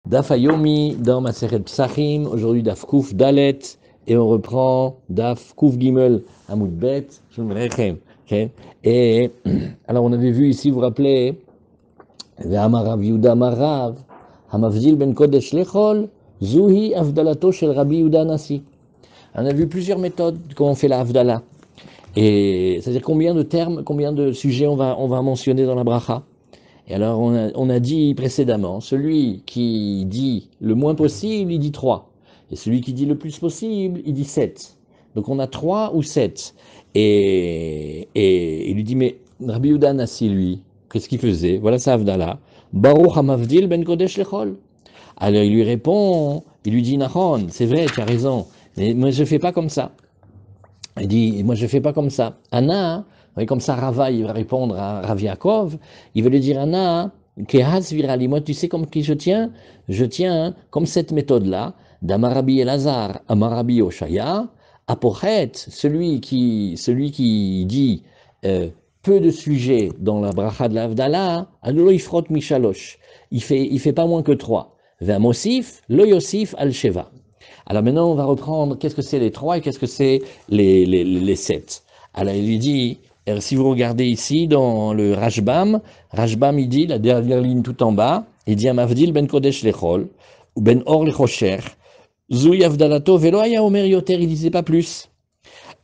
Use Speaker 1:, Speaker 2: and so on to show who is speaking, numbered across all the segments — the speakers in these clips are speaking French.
Speaker 1: Daf Hayomi dans Maseret Psachim, aujourd'hui Daf Kuf Dalet, et on reprend Daf Kuf Gimel Amud Bet, Shumrechem. Et alors on avait vu ici, vous vous rappelez, Ve'amarav Yuda Marav, Hamavdil ben Kodesh Lechol, Zuhi Avdalato shel Rabbi Yuda Nasi. On a vu plusieurs méthodes comment on fait la Avdala. Et c'est-à-dire combien de termes, combien de sujets on va mentionner dans la bracha. Et alors, on a dit précédemment, celui qui dit le moins possible, il dit 3. Et celui qui dit le plus possible, il dit 7. Donc, on a 3 ou 7. Et il lui dit, mais Rabbi Yehuda Nassi, lui, qu'est-ce qu'il faisait? Voilà sa Havdalah. Baruch HaMavdil ben Kodesh Lechol. Alors, il lui répond, il lui dit, Nahon, c'est vrai, tu as raison. Mais moi, je ne fais pas comme ça. Il dit, moi, je ne fais pas comme ça. Anna, comme ça, Rava, il va répondre à Rav Yaakov, il va lui dire, Anna, Kehaz virali, moi, tu sais comme qui je tiens? Je tiens comme cette méthode-là, d'Amarabi Elazar, Amarabi Oshaya, Apochet, celui qui dit peu de sujets dans la bracha de l'Avdallah, Anulo Ifrot Mishalosh, il fait pas moins que 3. Ve'amosif, Lo Yosif al-Sheva. Alors maintenant, on va reprendre qu'est-ce que c'est les 3 et qu'est-ce que c'est les 7. Alors il lui dit, si vous regardez ici dans le Rashbam, il dit, la dernière ligne tout en bas, il dit Amavdil ben Kodesh lechol, ou ben Or lechosher, Zouy Avdalato velo aya omer yoter, il disait pas plus.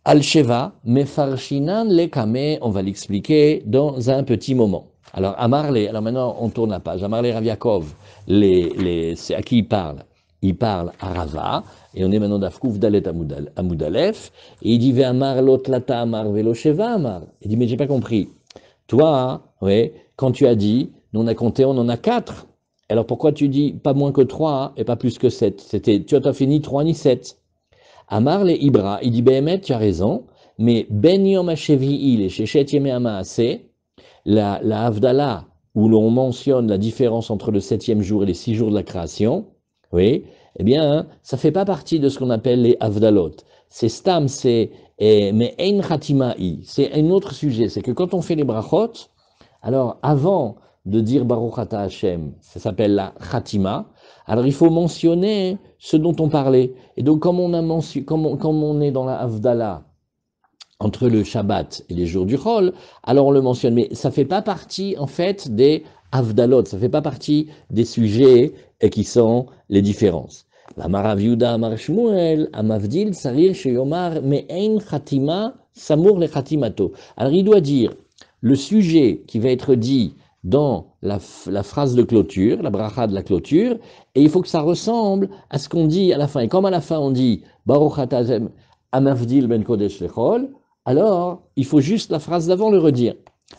Speaker 1: Al-Sheva, mefarshinan lekame, on va l'expliquer dans un petit moment. Alors Amarle, alors maintenant on tourne la page, Amarle Rav Yaakov, c'est à qui il parle? Il parle à Rava, et on est maintenant d'Afkouf Dalet Amud Aleph, et il dit Ve'amar lot lata amar velo sheva amar. Il dit mais j'ai pas compris. Toi, ouais, quand tu as dit, nous on a compté, on en a 4. Alors pourquoi tu dis pas moins que 3 et pas plus que 7? Tu as fait ni 3 ni 7. Amar le Ibra, il dit Behemet, tu as raison, mais Ben Yom HaShevi'i, chez Shet Yemei HaMaaseh, la Havdalah, où l'on mentionne la différence entre le 7e jour et les 6 jours de la création, oui, eh bien, ça fait pas partie de ce qu'on appelle les Havdalot. C'est Stam, mais Ein Khatima'i, c'est un autre sujet. C'est que quand on fait les brachot, alors avant de dire Baruch Ata Hashem, ça s'appelle la Khatima, alors il faut mentionner ce dont on parlait. Et donc, comme on est dans la Havdalah, entre le Shabbat et les jours du Chol, alors on le mentionne. Mais ça ne fait pas partie, en fait, des Havdalot, ça ne fait pas partie des sujets qui sont les différences. La Marav Yuda Amar Shmuel, Amavdil, Sarir, Sheyomar, Me'en Khatima, Samour le Khatimato. Alors il doit dire le sujet qui va être dit dans la phrase de clôture, la bracha de la clôture, et il faut que ça ressemble à ce qu'on dit à la fin. Et comme à la fin on dit Baruch Ata Amavdil ben Kodesh lechol, alors il faut juste la phrase d'avant le redire.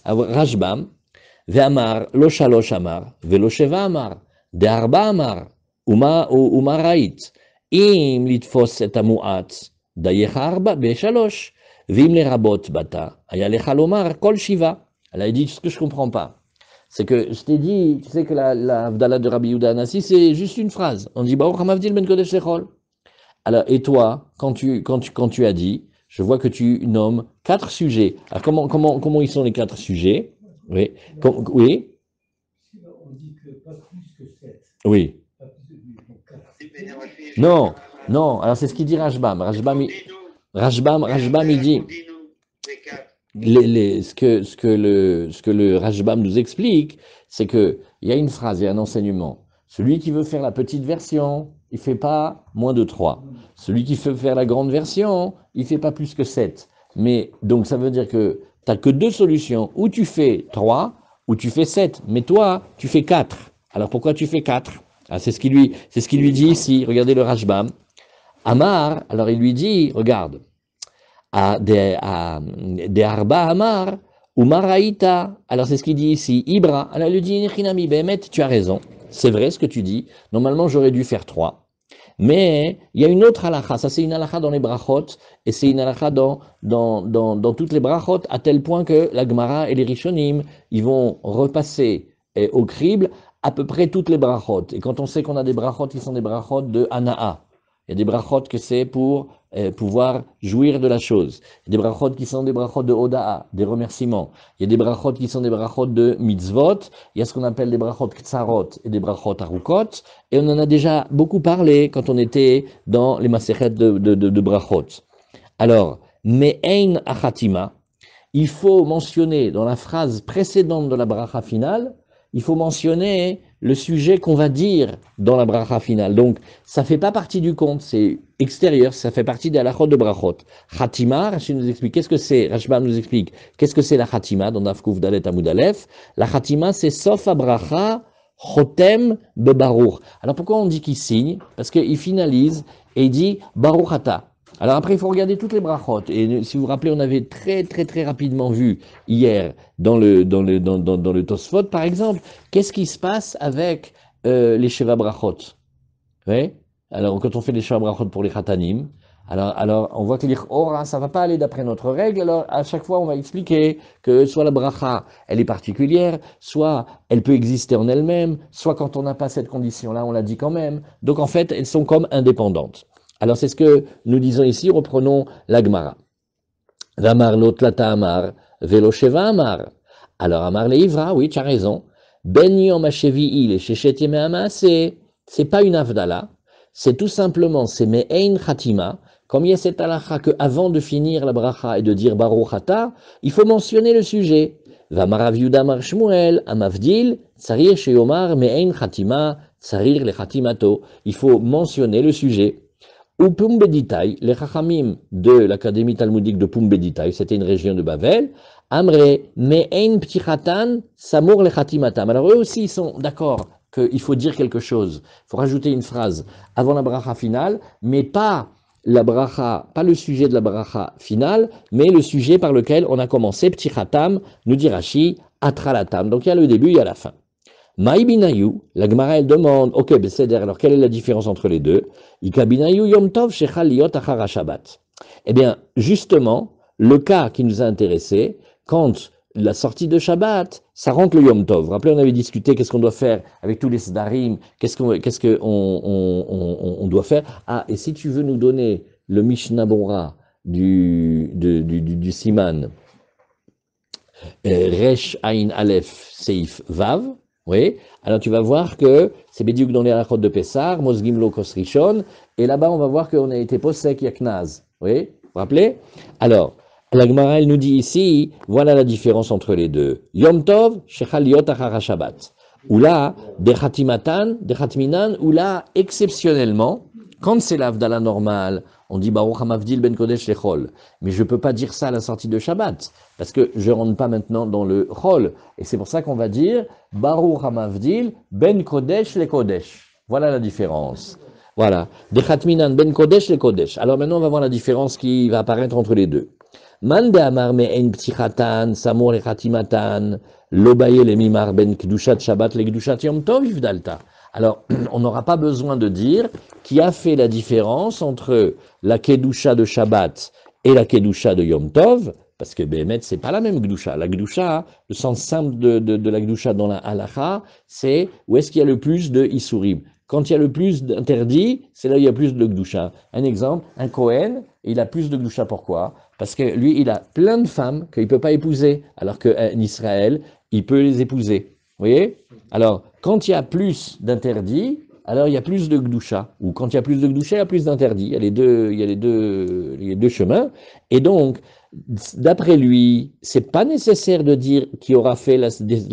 Speaker 1: Rashbam, Ve'amar, lo shalosh amar, ve'lo sheva amar, de'arba amar, uma rait, im litfos et amuat, dayecha arba be'shalosh, v'im lerabot bata, ayalecha lomar kol shiva. Elle a dit ce que je comprends pas. C'est que je t'ai dit, tu sais que la Havdalah de Rabbi Yehuda Nassi, c'est juste une phrase. On dit Baruch Hamavdil ben Kodesh lechol. Alors, et toi, quand tu as dit, je vois que tu nommes 4 sujets. Alors, comment ils sont les 4 sujets? Oui. Oui.
Speaker 2: On dit que pas plus que 7.
Speaker 1: Oui.
Speaker 2: Pas plus que 4.
Speaker 1: Non, non. Alors, c'est ce qu'il dit Rashbam. Rashbam, il dit. Ce que le Rashbam nous explique, c'est qu'il y a une phrase, il y a un enseignement. Celui qui veut faire la petite version, il ne fait pas moins de 3. Celui qui veut faire la grande version, il ne fait pas plus que 7. Mais donc ça veut dire que tu n'as que 2 solutions. Ou tu fais 3, ou tu fais 7. Mais toi, tu fais 4. Alors pourquoi tu fais 4? Ah, c'est ce qu'il lui dit ici. Regardez le Rashbam. Amar, alors il lui dit, regarde, de Arba Amar, ou Maraïta. Alors c'est ce qu'il dit ici, Ibra. Alors il lui dit, Nichinami Behemet, tu as raison. C'est vrai ce que tu dis. Normalement, j'aurais dû faire 3. Mais il y a une autre halakha. Ça, c'est une halakha dans les brachot. Et c'est une halakha dans toutes les brachot, à tel point que la Gemara et les Rishonim, ils vont repasser au crible à peu près toutes les brachot. Et quand on sait qu'on a des brachot qui sont des brachot de Hana'a, Il y a des brachot que c'est pour pouvoir jouir de la chose. Il y a des brachot qui sont des brachot de Oda'a, des remerciements. Il y a des brachot qui sont des brachot de mitzvot. Il y a ce qu'on appelle des brachot ktsarot et des brachot arukot. Et on en a déjà beaucoup parlé quand on était dans les maséchet de brachot. Alors, me'ein achatima, il faut mentionner dans la phrase précédente de la bracha finale, il faut mentionner le sujet qu'on va dire dans la bracha finale. Donc, ça fait pas partie du compte, c'est extérieur, ça fait partie des halachot de brachot. Khatima, Rashi nous explique, qu'est-ce que c'est, Rashbam nous explique, qu'est-ce que c'est la Khatima dans Nafkouf Dalet Amud Aleph. La Khatima, c'est Sof Abracha, Chotem Bebaruch. Alors, pourquoi on dit qu'il signe? Parce qu'il finalise et il dit Baruch Ata. Alors après, il faut regarder toutes les brachot. Et si vous vous rappelez, on avait très rapidement vu hier dans le Tosfot, par exemple, qu'est-ce qui se passe avec les Sheva brachot. Oui. Alors, quand on fait les Sheva brachot pour les Khatanim, alors on voit que l'Ichora, ça va pas aller d'après notre règle. Alors, à chaque fois, on va expliquer que soit la bracha, elle est particulière, soit elle peut exister en elle-même, soit quand on n'a pas cette condition-là, on la dit quand même. Donc, en fait, elles sont comme indépendantes. Alors, c'est ce que nous disons ici, reprenons la Gemara. Vamar lotlata amar, velo sheva amar. Alors, amar le ivra, oui, tu as raison. Ben yom hashevi'i le shechet yemei ha'maaseh, c'est pas une avdala, c'est tout simplement, c'est me'ein chatima, comme il y a cette halakha que avant de finir la bracha et de dire baruch ata, il faut mentionner le sujet. Vamar Rav Yehuda amar Shmuel, amavdil, tsarir sheyomar me'ein chatima, tsarir le chatimato. Il faut mentionner le sujet. Ou Pumbeditaï, les Chachamim de l'Académie talmudique de Pumbeditaï, c'était une région de Bavel, Amre, Me'ein Ptichatan, Samour le Chatimatam. Alors eux aussi, ils sont d'accord qu'il faut dire quelque chose. Il faut rajouter une phrase avant la bracha finale, mais pas la bracha, pas le sujet de la bracha finale, mais le sujet par lequel on a commencé, Ptichatam, nous dit Rashi, Atralatam. Donc il y a le début, il y a la fin. Maïbinayu, la Gemara elle demande, ok, Besséder, alors quelle est la différence entre les deux? Ikabinayu Yom Tov Shechal Liot Achara Shabbat. Eh bien, justement, le cas qui nous a intéressé, quand la sortie de Shabbat, ça rentre le Yom Tov. Rappelez, on avait discuté qu'est-ce qu'on doit faire avec tous les Sdarim, qu'est-ce qu'on doit faire. Ah, et si tu veux nous donner le Mishnah Bora du Siman, Resh Ain Aleph Seif Vav, oui, alors tu vas voir que c'est Bédiouk dans les halachot de Pessar, Mosgim Lo Kos Rishon, et là-bas on va voir qu'on a été posek Yaknaz, oui, vous vous rappelez? Alors, la Gemara elle nous dit ici, voilà la différence entre les deux. Yom Tov, Shechal Yot Achara Shabbat. Ou là, des Khatminan, ou là, exceptionnellement, quand c'est l'Avdala normale, on dit Baruch HaMavdil Ben Kodesh Lechol. Mais je ne peux pas dire ça à la sortie de Shabbat, parce que je ne rentre pas maintenant dans le Chol. Et c'est pour ça qu'on va dire Baruch HaMavdil Ben Kodesh Lekodesh. Voilà la différence. Voilà. Des Khatminan Ben Kodesh Lekodesh. Alors maintenant, on va voir la différence qui va apparaître entre les deux. Man de Amar Me'en Ptichatan, Samour le Khatimatan, Lobaye le Mimar Ben Kedushat Shabbat le Kedushat Yom Tov Yivdalta. Alors, on n'aura pas besoin de dire qui a fait la différence entre la Kedusha de Shabbat et la Kedusha de Yom Tov, parce que Béhémet, c'est pas la même Kedusha. La Kedusha, le sens simple de la Kedusha dans la Halacha, c'est où est-ce qu'il y a le plus de Isurim. Quand il y a le plus d'interdits, c'est là où il y a plus de Kedusha. Un exemple, un Kohen, il a plus de Kedusha. Pourquoi? Parce que lui, il a plein de femmes qu'il ne peut pas épouser, alors qu'en Israël, il peut les épouser. Vous voyez? Alors, quand il y a plus d'interdits, alors il y a plus de Gdusha. Ou quand il y a plus de Gdusha, il y a plus d'interdits. Il y a les deux chemins. Et donc, d'après lui, c'est pas nécessaire de dire qui aura fait la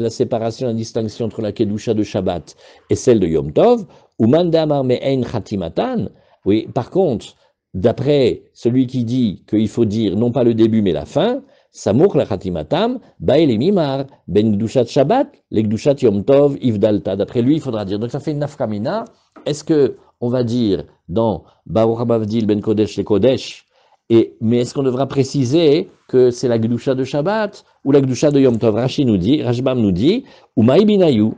Speaker 1: séparation, la distinction entre la Kedusha de Shabbat et celle de Yom Tov, ou Mandamar Me'en Khatimatan. Oui, par contre, d'après celui qui dit qu'il faut dire non pas le début mais la fin, Samour la Khatimatam, Bael et Mimar, Ben Gdushat Shabbat, le Gdushat Yom Tov, Ivdalta. D'après lui, il faudra dire. Donc ça fait une nafkamina. Est-ce que on va dire dans Baruch HaMavdil Ben Kodesh le Kodesh, mais est-ce qu'on devra préciser que c'est la Gdusha de Shabbat ou la Gdusha de Yom Tov? Rashbam nous dit, Umaï binayu,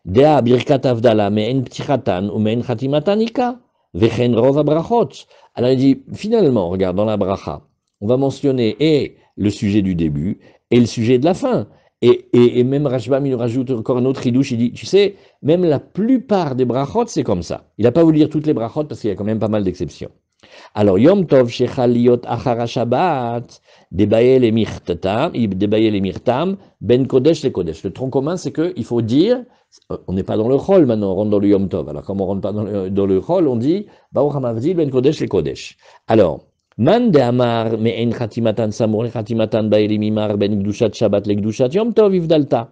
Speaker 1: Dea Birkat Avdala, Me'en Ptichatan, ou Me'en Khatimatanika, Vechen Rov Abrachot. Alors il dit, finalement, regarde, dans la bracha, on va mentionner et le sujet du début et le sujet de la fin. Et même Rashbam, il nous rajoute encore un autre ridouche, il dit, tu sais, même la plupart des brachot, c'est comme ça. Il n'a pas voulu dire toutes les brachot parce qu'il y a quand même pas mal d'exceptions. Alors, Yom Tov, Shechaliot, Achara Shabbat, Debaye le Mirtam, Ben Kodesh le Kodesh. Le tronc commun, c'est qu'il faut dire, on n'est pas dans le Chol maintenant, on rentre dans le Yom Tov. Alors, comme on ne rentre pas dans le Chol, on dit, Baruch HaMavdil, Ben Kodesh le Kodesh. Alors, Man de Amar, Me'en Khatimatan Samur, Khatimatan Baeli Mimar, Ben Gdushat Shabbat, le Gdushat Yom Tov, Ivdalta.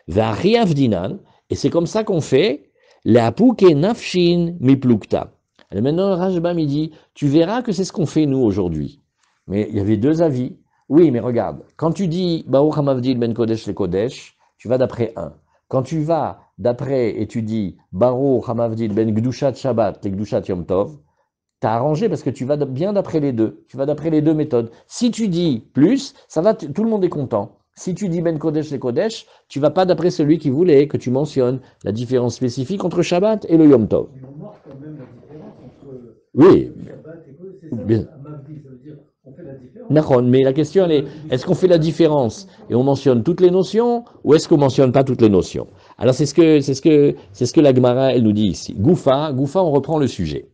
Speaker 1: Ve'achi Avdinan, et c'est comme ça qu'on fait, Le'apuke Nafshin Miplukta. Et maintenant, le Rashbam, il dit, tu verras que c'est ce qu'on fait nous aujourd'hui. Mais il y avait deux avis. Oui, mais regarde, quand tu dis Baruch HaMavdil Ben Kodesh le Kodesh, tu vas d'après un. Quand tu vas d'après et tu dis Baruch HaMavdil Ben Gdushat Shabbat le Gdushat Yom Tov, t'as arrangé parce que tu vas bien d'après les deux. Tu vas d'après les deux méthodes. Si tu dis plus, ça va, tout le monde est content. Si tu dis Ben Kodesh le Kodesh, tu vas pas d'après celui qui voulait que tu mentionnes la différence spécifique entre Shabbat et le Yom Tov.
Speaker 2: Mais on marque quand même la différence entre
Speaker 1: Oui,
Speaker 2: Shabbat et Kodesh. C'est ça,
Speaker 1: bien.
Speaker 2: Mavdi, ça veut dire qu'on fait la différence.
Speaker 1: D'accord, mais la question elle est, est-ce qu'on fait la différence et on mentionne toutes les notions ou est-ce qu'on mentionne pas toutes les notions? Alors c'est ce que la Gemara elle nous dit ici. Goufa, on reprend le sujet.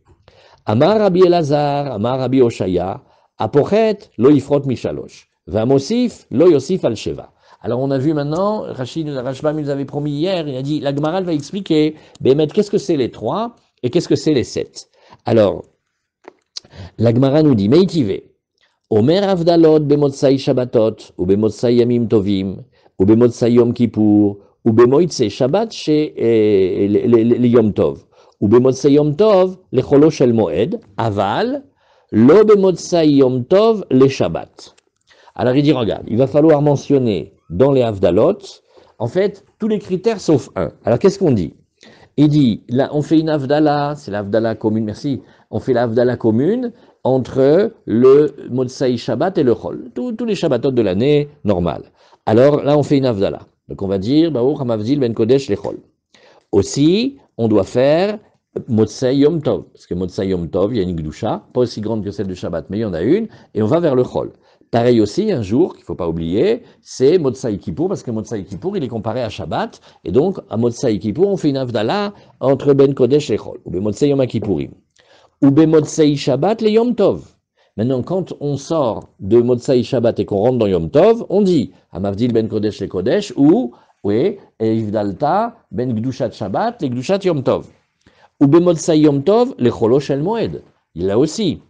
Speaker 1: Amar Rabbi Elazar, Amar Rabbi Oshaya, Apochet lo yifrot mishalosh, Vamosif lo yosif al sheva. Alors on a vu maintenant, Rashbam nous avait promis hier, il a dit, la Gemara elle va expliquer, Bémet, qu'est-ce que c'est les trois et qu'est-ce que c'est les sept. Alors, la Gemara nous dit, Meïtive, Omer Avdalot bemotsai Shabbatot, ou bemotsai Yamim Tovim, ou bemotsai Yom Kippur, ou bemoitse Shabbat chez le Yom Tov, ou bemotsai Yom Tov le Cholo Shel Moed, aval, lo bemotsai Yom Tov le Shabbat. Alors il dit, regarde, il va falloir mentionner dans les Avdalot, en fait, tous les critères sauf un. Alors qu'est-ce qu'on dit? Il dit, là, on fait une Avdala, c'est l'Avdala commune, merci, on fait l'Avdala commune entre le Motsai Shabbat et le Chol, tous les Shabbatot de l'année, normal. Alors là, on fait une Avdala. Donc on va dire, Baruch HaMavdil Ben Kodesh le Chol. Aussi, on doit faire Motsai Yom Tov, parce que Motsai Yom Tov, il y a une Gdusha, pas aussi grande que celle de Shabbat, mais il y en a une, et on va vers le Chol. Pareil aussi, un jour, qu'il ne faut pas oublier, c'est Motsai Kippour, parce que Motsai Kippour, il est comparé à Shabbat, et donc, à Motsai Kippour, on fait une Avdala entre Ben Kodesh et Chol, ou Ben Motsai Yom Kippourim, ou Ben Motsai Shabbat le Yom Tov. Maintenant, quand on sort de Motsai Shabbat et qu'on rentre dans Yom Tov, on dit, Amavdil Ben Kodesh le Kodesh, ou, oui, et Ivdalta Ben Gdushat Shabbat le Gdushat Yom Tov. Ou Ben Motsai Yom Tov le Cholo Shel Moed. Il l'a aussi.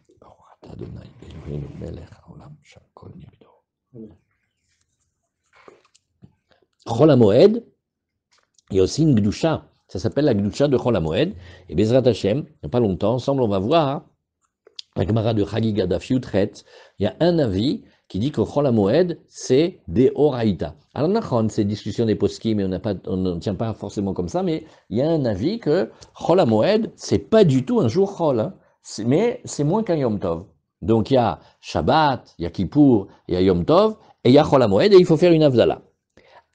Speaker 1: Chol HaMoed, il y a aussi une Gdusha. Ça s'appelle la Gdusha de Chol HaMoed. Et Bezrat Hashem, il n'y a pas longtemps, ensemble, on va voir la Gemara de Chagiga Daf Yutret. Il y a un avis qui dit que Chol HaMoed, c'est des Horaïta. Alors, Nachon, c'est discussion des poskim, mais on ne tient pas forcément comme ça, mais il y a un avis que Chol HaMoed, c'est pas du tout un jour Chol, hein, mais c'est moins qu'un Yom Tov. Donc, il y a Shabbat, il y a Kippour, il y a Yom Tov, et il y a Chol HaMoed, et il faut faire une Avdala.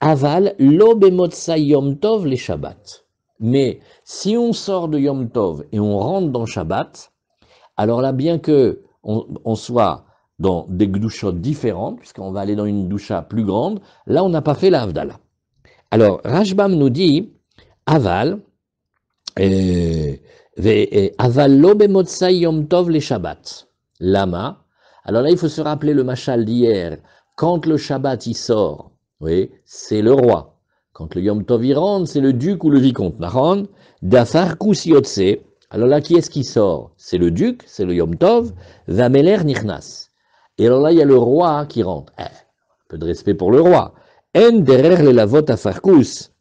Speaker 1: Aval, lo bemotsai Yom Tov les Shabbat. Mais si on sort de Yom Tov et on rentre dans Shabbat, alors là, bien que on soit dans des gdushot différentes, puisqu'on va aller dans une doucha plus grande, là, on n'a pas fait la Havdalah. Alors, Rashbam nous dit, Aval, Aval lo bemotsai Yom Tov les Shabbat. Lama. Alors là, il faut se rappeler le machal d'hier. Quand le Shabbat y sort, oui, c'est le roi. Quand le Yom Tov y rentre, c'est le duc ou le vicomte. Nahon, Dafarkus Yotse. Alors là, qui est-ce qui sort? C'est le duc, c'est le Yom Tov, Vameler Nichnas. Et alors là, il y a le roi qui rentre. Un peu de respect pour le roi. En derer le lavot Afarkus.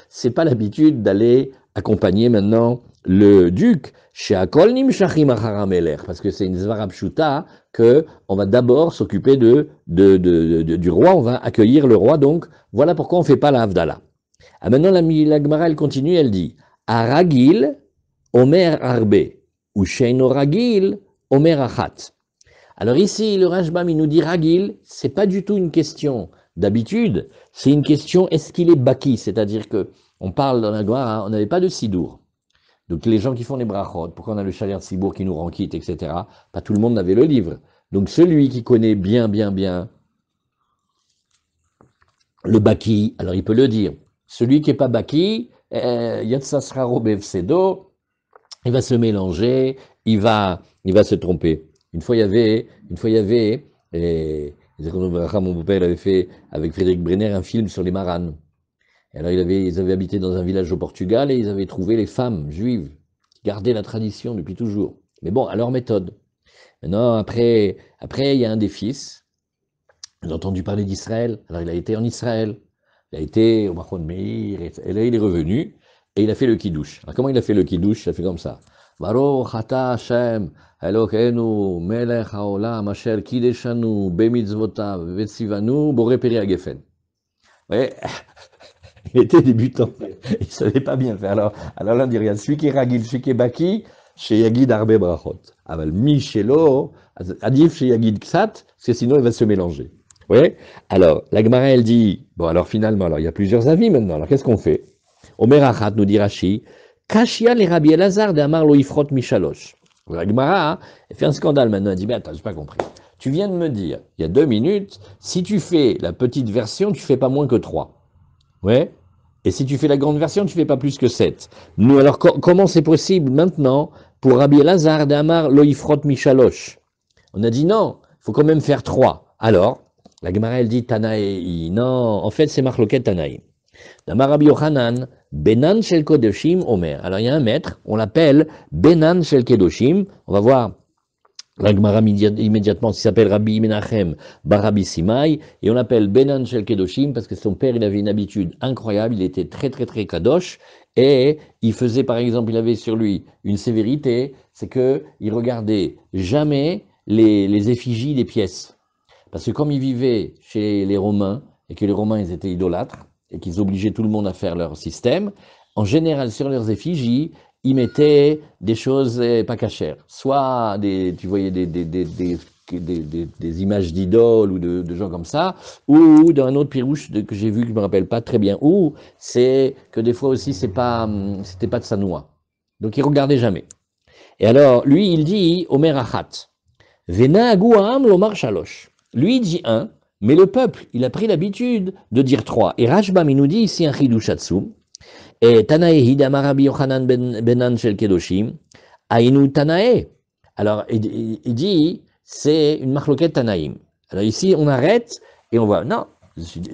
Speaker 1: C'est pas l'habitude d'aller accompagner maintenant le duc chez Akol Nimshachim Acharameler, parce que c'est une Zvarabshuta que on va d'abord s'occuper du roi, on va accueillir le roi, donc voilà pourquoi on ne fait pas la Havdalah. Ah, maintenant la Gemara elle continue, elle dit Aragil Omer Arbe ou Sheino Ragil Omer Achat. Alors ici le Rashbam il nous dit Ragil, c'est pas du tout une question d'habitude, c'est une question est-ce qu'il est baki, c'est-à-dire que on parle dans la Gemara, on n'avait pas de sidour. Donc les gens qui font les brachot, pourquoi on a le Shaler Tzibour qui nous rend quitte, etc. Pas tout le monde n'avait le livre. Donc celui qui connaît bien le Baki, alors il peut le dire. Celui qui n'est pas Baki, Yatsasraro Befsedo, il va se mélanger, il va se tromper. Et mon père avait fait avec Frédéric Brenner un film sur les Maranes. Et alors ils avaient habité dans un village au Portugal et ils avaient trouvé les femmes juives qui gardaient la tradition depuis toujours. Mais bon, à leur méthode. Maintenant, après, il y a un des fils. Il a entendu parler d'Israël. Alors il a été en Israël. Il a été au Machon Meir. Et là, il est revenu et il a fait le kiddush. Alors comment il a fait le kiddush? Il a fait comme ça. Baruch ata Hashem Elokeinu melech haolam asher kideshanu bemitzvotav vetzivanu borei peri hagefen. Ouais, il était débutant. Il ne savait pas bien faire. Alors là, on dit regarde, celui qui est ragil, celui qui est baki, chez Yagid Arbe Brachot. Aval Michelo, Adif chez Yagid Ksat, parce que sinon il va se mélanger. Oui. Alors, la Gemara, elle dit, bon, alors finalement, alors, il y a plusieurs avis maintenant. Alors, qu'est-ce qu'on fait? Omer Achat nous dit Rashi, Kashia les Rabbi Elazar de Amar lo Ifrot Mishalosh. La Gemara, elle fait un scandale maintenant. Elle dit, mais attends, j'ai pas compris. Tu viens de me dire, il y a 2 minutes, si tu fais la petite version, tu fais pas moins que 3. Ouais. Et si tu fais la grande version, tu fais pas plus que 7. Nous, alors, comment c'est possible maintenant pour Rabbi Elazar d'Amar Loifrot Mishalosh? On a dit non, il faut quand même faire 3. Alors, la Gemara, elle dit Tanaï. Non, en fait, c'est Marloket Tanaï. D'Amar Rabbi Yochanan, Benan Shel Kodoshim Omer. Alors, il y a un maître, on l'appelle Benan Shel Kedoshim. On va voir. La Gemara immédiatement s'appelle Rabbi Menachem bar Rabbi Simai et on l'appelle Benan Shel Kedoshim parce que son père il avait une habitude incroyable, il était très très très kadosh et il faisait par exemple, il avait sur lui une sévérité, c'est que il regardait jamais les effigies des pièces parce que comme il vivait chez les Romains et que les Romains ils étaient idolâtres et qu'ils obligeaient tout le monde à faire leur système, en général sur leurs effigies ils mettaient des choses pas cachères, soit tu voyais des images d'idoles ou de gens comme ça, ou d'un autre pirouche que j'ai vu, que je me rappelle pas très bien, ou c'est que des fois aussi c'était pas de sa noix. Donc il regardait jamais. Et alors, lui, il dit, Omer Achat, Vena Aguam Lomar Shalosh. Lui, il dit 1, mais le peuple, il a pris l'habitude de dire 3. Et Rashbam, il nous dit ici un Chidushatsu, et Tanae Hidamar Rabbi Yochanan Benan Shel Kedoshim, Ainu Tanae. Alors, il dit, c'est une marloquette Tanaïm. Alors ici, on arrête et on voit, non,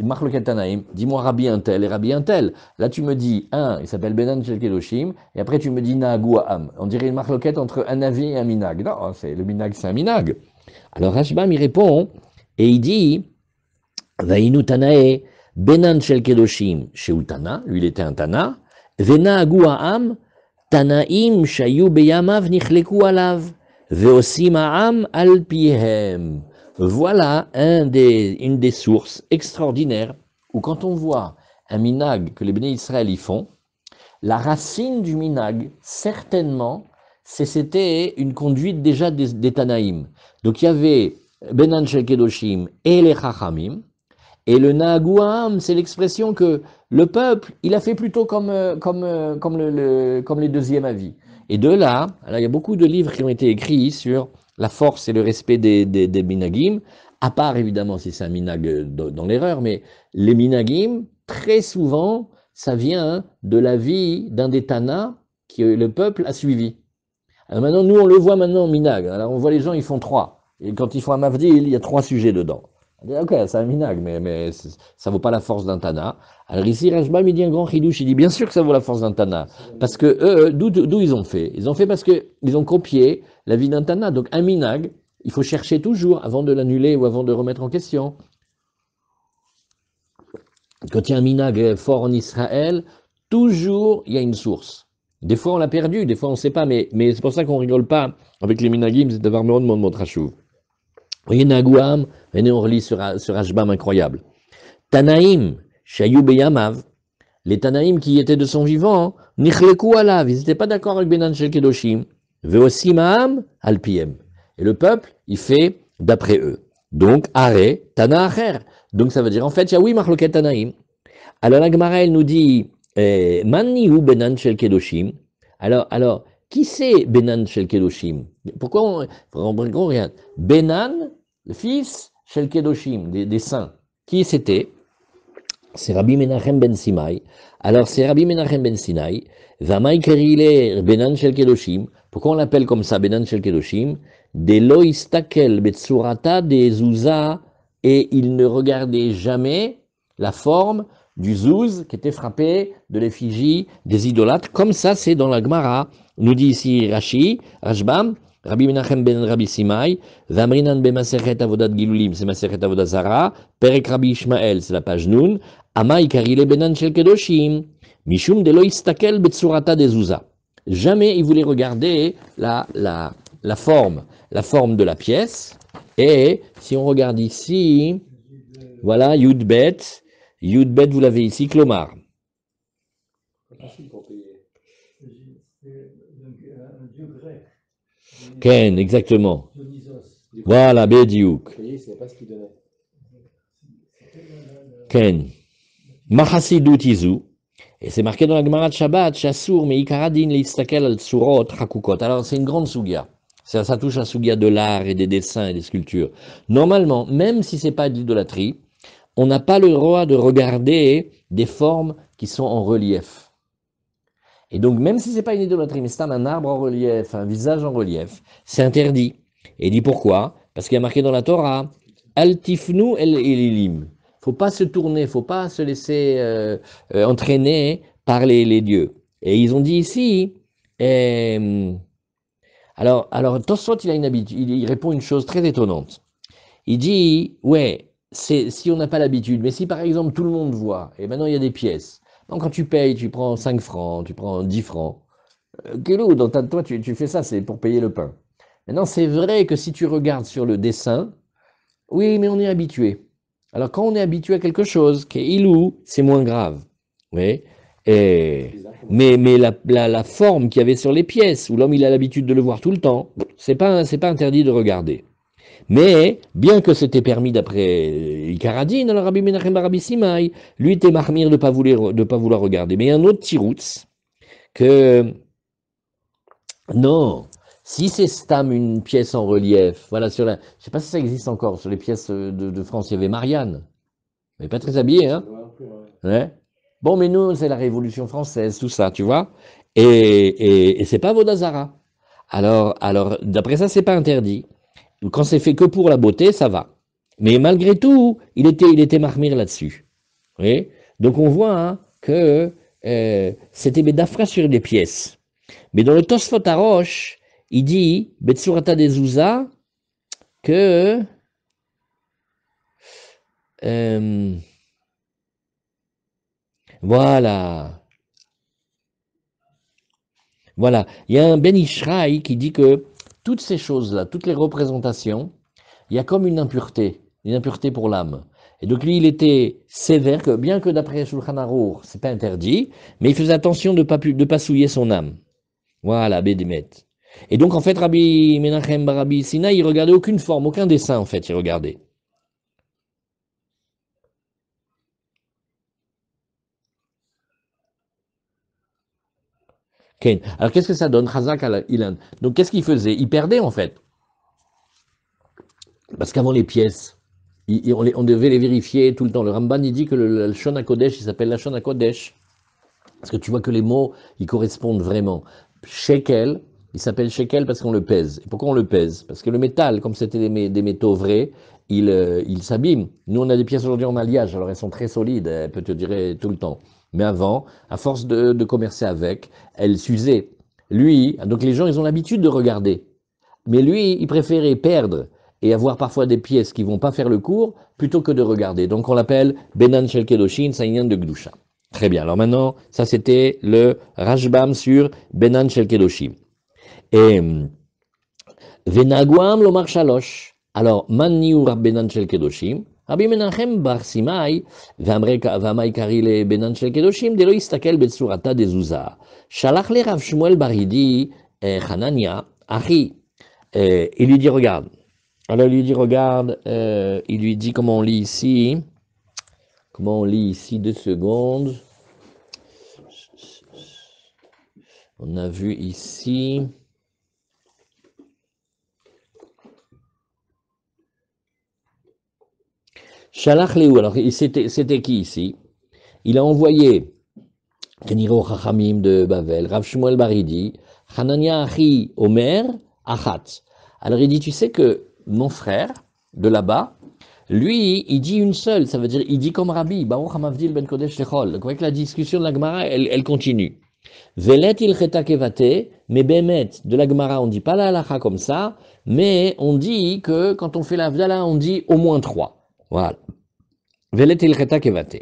Speaker 1: marloquette Tanaïm, dis-moi Rabbi un tel et Rabbi un tel. Là, tu me dis, il s'appelle Benan Shel Kedoshim, et après tu me dis Naagu Am. On dirait une marloquette entre un Navi et un Minag. Non, le Minag, c'est un Minag. Alors Rashbam, il répond, et il dit, Vainu Tanae, Benan Shel Kedoshim, chez Utana, lui il était un Tana, Vena Aguaam, Tanaim Shayu Beyamav Nichleku Alav, Veosim Aam Al Pihem. Voilà une des sources extraordinaires où quand on voit un minag que les Béné Israël y font, la racine du minag, certainement, c'était une conduite déjà des Tanaïm. Donc il y avait Benan Shel Kedoshim et les Chachamim, et le Naaguam, c'est l'expression que le peuple, il a fait plutôt comme les deuxièmes avis. Et de là, alors il y a beaucoup de livres qui ont été écrits sur la force et le respect des minagim, à part évidemment si c'est un minag dans l'erreur, mais les minagim, très souvent, ça vient de la vie d'un des Tana que le peuple a suivi. Alors maintenant, nous, on le voit maintenant en minag. Alors on voit les gens, ils font 3. Et quand ils font un mavdil, il y a 3 sujets dedans. Ok, c'est un minag, mais ça vaut pas la force d'un Tana. Alors ici, Rashbam, il dit un grand chidouche, il dit bien sûr que ça vaut la force d'un Tana. Parce que eux, d'où ils ont fait? Ils ont fait parce qu'ils ont copié la vie d'un Tana. Donc un minag, il faut chercher toujours avant de l'annuler ou avant de remettre en question. Quand il y a un minag fort en Israël, toujours il y a une source. Des fois on l'a perdu, des fois on ne sait pas, mais c'est pour ça qu'on rigole pas avec les minagim, c'est d'avoir mon montrachou. Vous voyez, Nagouam, venez, on relit sur Hashbam incroyable. Tanaïm, Shayou Beyamav, les Tanaïm qui étaient de son vivant, Nichleku Alav, ils n'étaient pas d'accord avec Benan Shel Kedoshim, Veosimam Alpiem. Et le peuple, il fait d'après eux. Donc, Are, Tana Acher. Donc, ça veut dire, en fait, il y a oui, Marloket Tanaïm. Alors, la Gemara, elle nous dit, Manni ou Benan Shel Kedoshim. Alors, qui c'est Benan Shel Kedoshim? Pourquoi on regarde Benan, le fils Shel Kedoshim, des saints. Qui c'était? c'est Rabbi Menachem ben Simai. Alors, c'est Rabbi Menachem ben Sinai. Vamai kerile benan shel kedoshim. Pourquoi on l'appelle comme ça, benan shel kedoshim? De lo istakel betsurata de zouza. Et il ne regardait jamais la forme du zouz qui était frappé de l'effigie des idolâtres. Comme ça, c'est dans la Gemara. Nous dit ici Rashi, Rashbam, Rabbi Menachem ben Rabbi Simai, Vamrinan ben Masechet Avodat Gilulim, c'est Masechet Avodat Zara, Perek Rabbi Ishmael, c'est la page Nun, Amai karile benan shel kedoshim, mishum de lo istakel betsurata de zouza. Jamais il voulait regarder la forme de la pièce. Et si on regarde ici, voilà, Yudbet, vous l'avez ici, Clomar.
Speaker 2: Un dieu grec.
Speaker 1: Ken, exactement.
Speaker 2: Dionysos.
Speaker 1: Voilà, Bediouk.
Speaker 3: C'est pas ce qu'il donnait.
Speaker 1: Ken. Machasidut Izu. Et c'est marqué dans la Gemara de Shabbat, Chassur, mais Ikaradin, l'Istakel, al-Tsurot, Hakukot. Alors, c'est une grande sougia. Ça touche à la sougia de l'art et des dessins et des sculptures. Normalement, même si c'est pas de l'idolâtrie, on n'a pas le droit de regarder des formes qui sont en relief. Et donc, même si c'est pas une idolâtrie, mais c'est un arbre en relief, un visage en relief, c'est interdit. Et il dit pourquoi? Parce qu'il y a marqué dans la Torah, Altifnu el Elilim. Faut pas se tourner, faut pas se laisser entraîner par les dieux. Et ils ont dit ici, alors Tosfot, il a une habitude, il répond une chose très étonnante. Il dit, ouais, c'est si on n'a pas l'habitude, mais si par exemple tout le monde voit, et maintenant il y a des pièces, donc quand tu payes, tu prends 5 francs, tu prends 10 francs, Kélou, toi tu fais ça, c'est pour payer le pain. Maintenant c'est vrai que si tu regardes sur le dessin, oui, mais on est habitué. Alors quand on est habitué à quelque chose, qui est ilou, c'est moins grave. Oui. Mais la forme qu'il y avait sur les pièces, où l'homme il a l'habitude de le voir tout le temps, c'est pas interdit de regarder. Mais, bien que c'était permis d'après Ikaradine, alors Rabbi Menachem bar Rabbi Simai, lui était marmire de pas vouloir regarder. Mais il y a un autre tiroutz, que, non, si c'est Stam, une pièce en relief, voilà, je sais pas si ça existe encore, sur les pièces de France, il y avait Marianne. Elle n'est pas très habillée, hein? Ouais. Bon, mais nous, c'est la Révolution française, tout ça, tu vois? Et c'est pas Vodazara. Alors, d'après ça, c'est pas interdit. Quand c'est fait que pour la beauté, ça va. Mais malgré tout, il était marmire là-dessus. Oui. Donc on voit hein, que c'était Bedafra sur les pièces. Mais dans le Tosfot Arosh, il dit, Betsurata de Zouza, que voilà. Voilà. Il y a un Ben Ishraï qui dit que toutes ces choses-là, toutes les représentations, il y a comme une impureté pour l'âme. Et donc lui, il était sévère, que bien que d'après Shulchan Aruch, c'est pas interdit, mais il faisait attention de pas souiller son âme. Voilà, Bédémet. Et donc en fait, Rabbi Menachem bar Rabbi Sina, il regardait aucune forme, aucun dessin en fait, il regardait. Okay. Alors qu'est-ce que ça donne, Chazak al-Ilan? Donc qu'est-ce qu'il faisait? Il perdait en fait. Parce qu'avant les pièces, on devait les vérifier tout le temps. Le Ramban, il dit que le Shon HaKodesh, il s'appelle la Shon HaKodesh. Parce que tu vois que les mots, ils correspondent vraiment. Shekel, il s'appelle shekel parce qu'on le pèse. Et pourquoi on le pèse? Parce que le métal, comme c'était des métaux vrais, il s'abîme. Nous, on a des pièces aujourd'hui en alliage, alors elles sont très solides, elles peuvent te durer tout le temps. Mais avant, à force de commercer avec, elles s'usaient. Lui, donc les gens, ils ont l'habitude de regarder. Mais lui, il préférait perdre et avoir parfois des pièces qui vont pas faire le cours, plutôt que de regarder. Donc on l'appelle Benan Shel Kedoshin, Saïnyan de Gdusha. Très bien. Alors maintenant, ça c'était le Rashbam sur Benan Shel Kedoshim. Et Venagwam Lomar Shalosh. Alors, Maniur Benan Shel Kedoshim. Rabbi Menachem bar Simai, Vamai Karile Benan Shel Kedoshim, Delo Istakel Betsurata de Zouza. Shalach le Rav Shmuel Baridi, Hanania, Achi. Il lui dit, regarde. Alors, il lui dit, regarde, il lui dit comment on lit ici. Comment on lit ici, 2 secondes. On a vu ici. Shalach Léou, alors c'était qui ici? il a envoyé Keniro Chachamim de Bavel, Rav Shmuel Baridi, Hanania Achi Omer, Achat. Alors il dit, tu sais que mon frère de là-bas, lui, il dit une seule, ça veut dire, il dit comme Rabbi, Baruch HaMavdil Ben Kodesh Lechol. Donc avec la discussion de la Gemara, elle continue. Velet il cheta kevate, mais Bemet, de la Gemara, on dit pas la halacha comme ça, mais on dit que quand on fait la Havdalah, on dit au moins 3. Voilà. Velet il cheta kevate.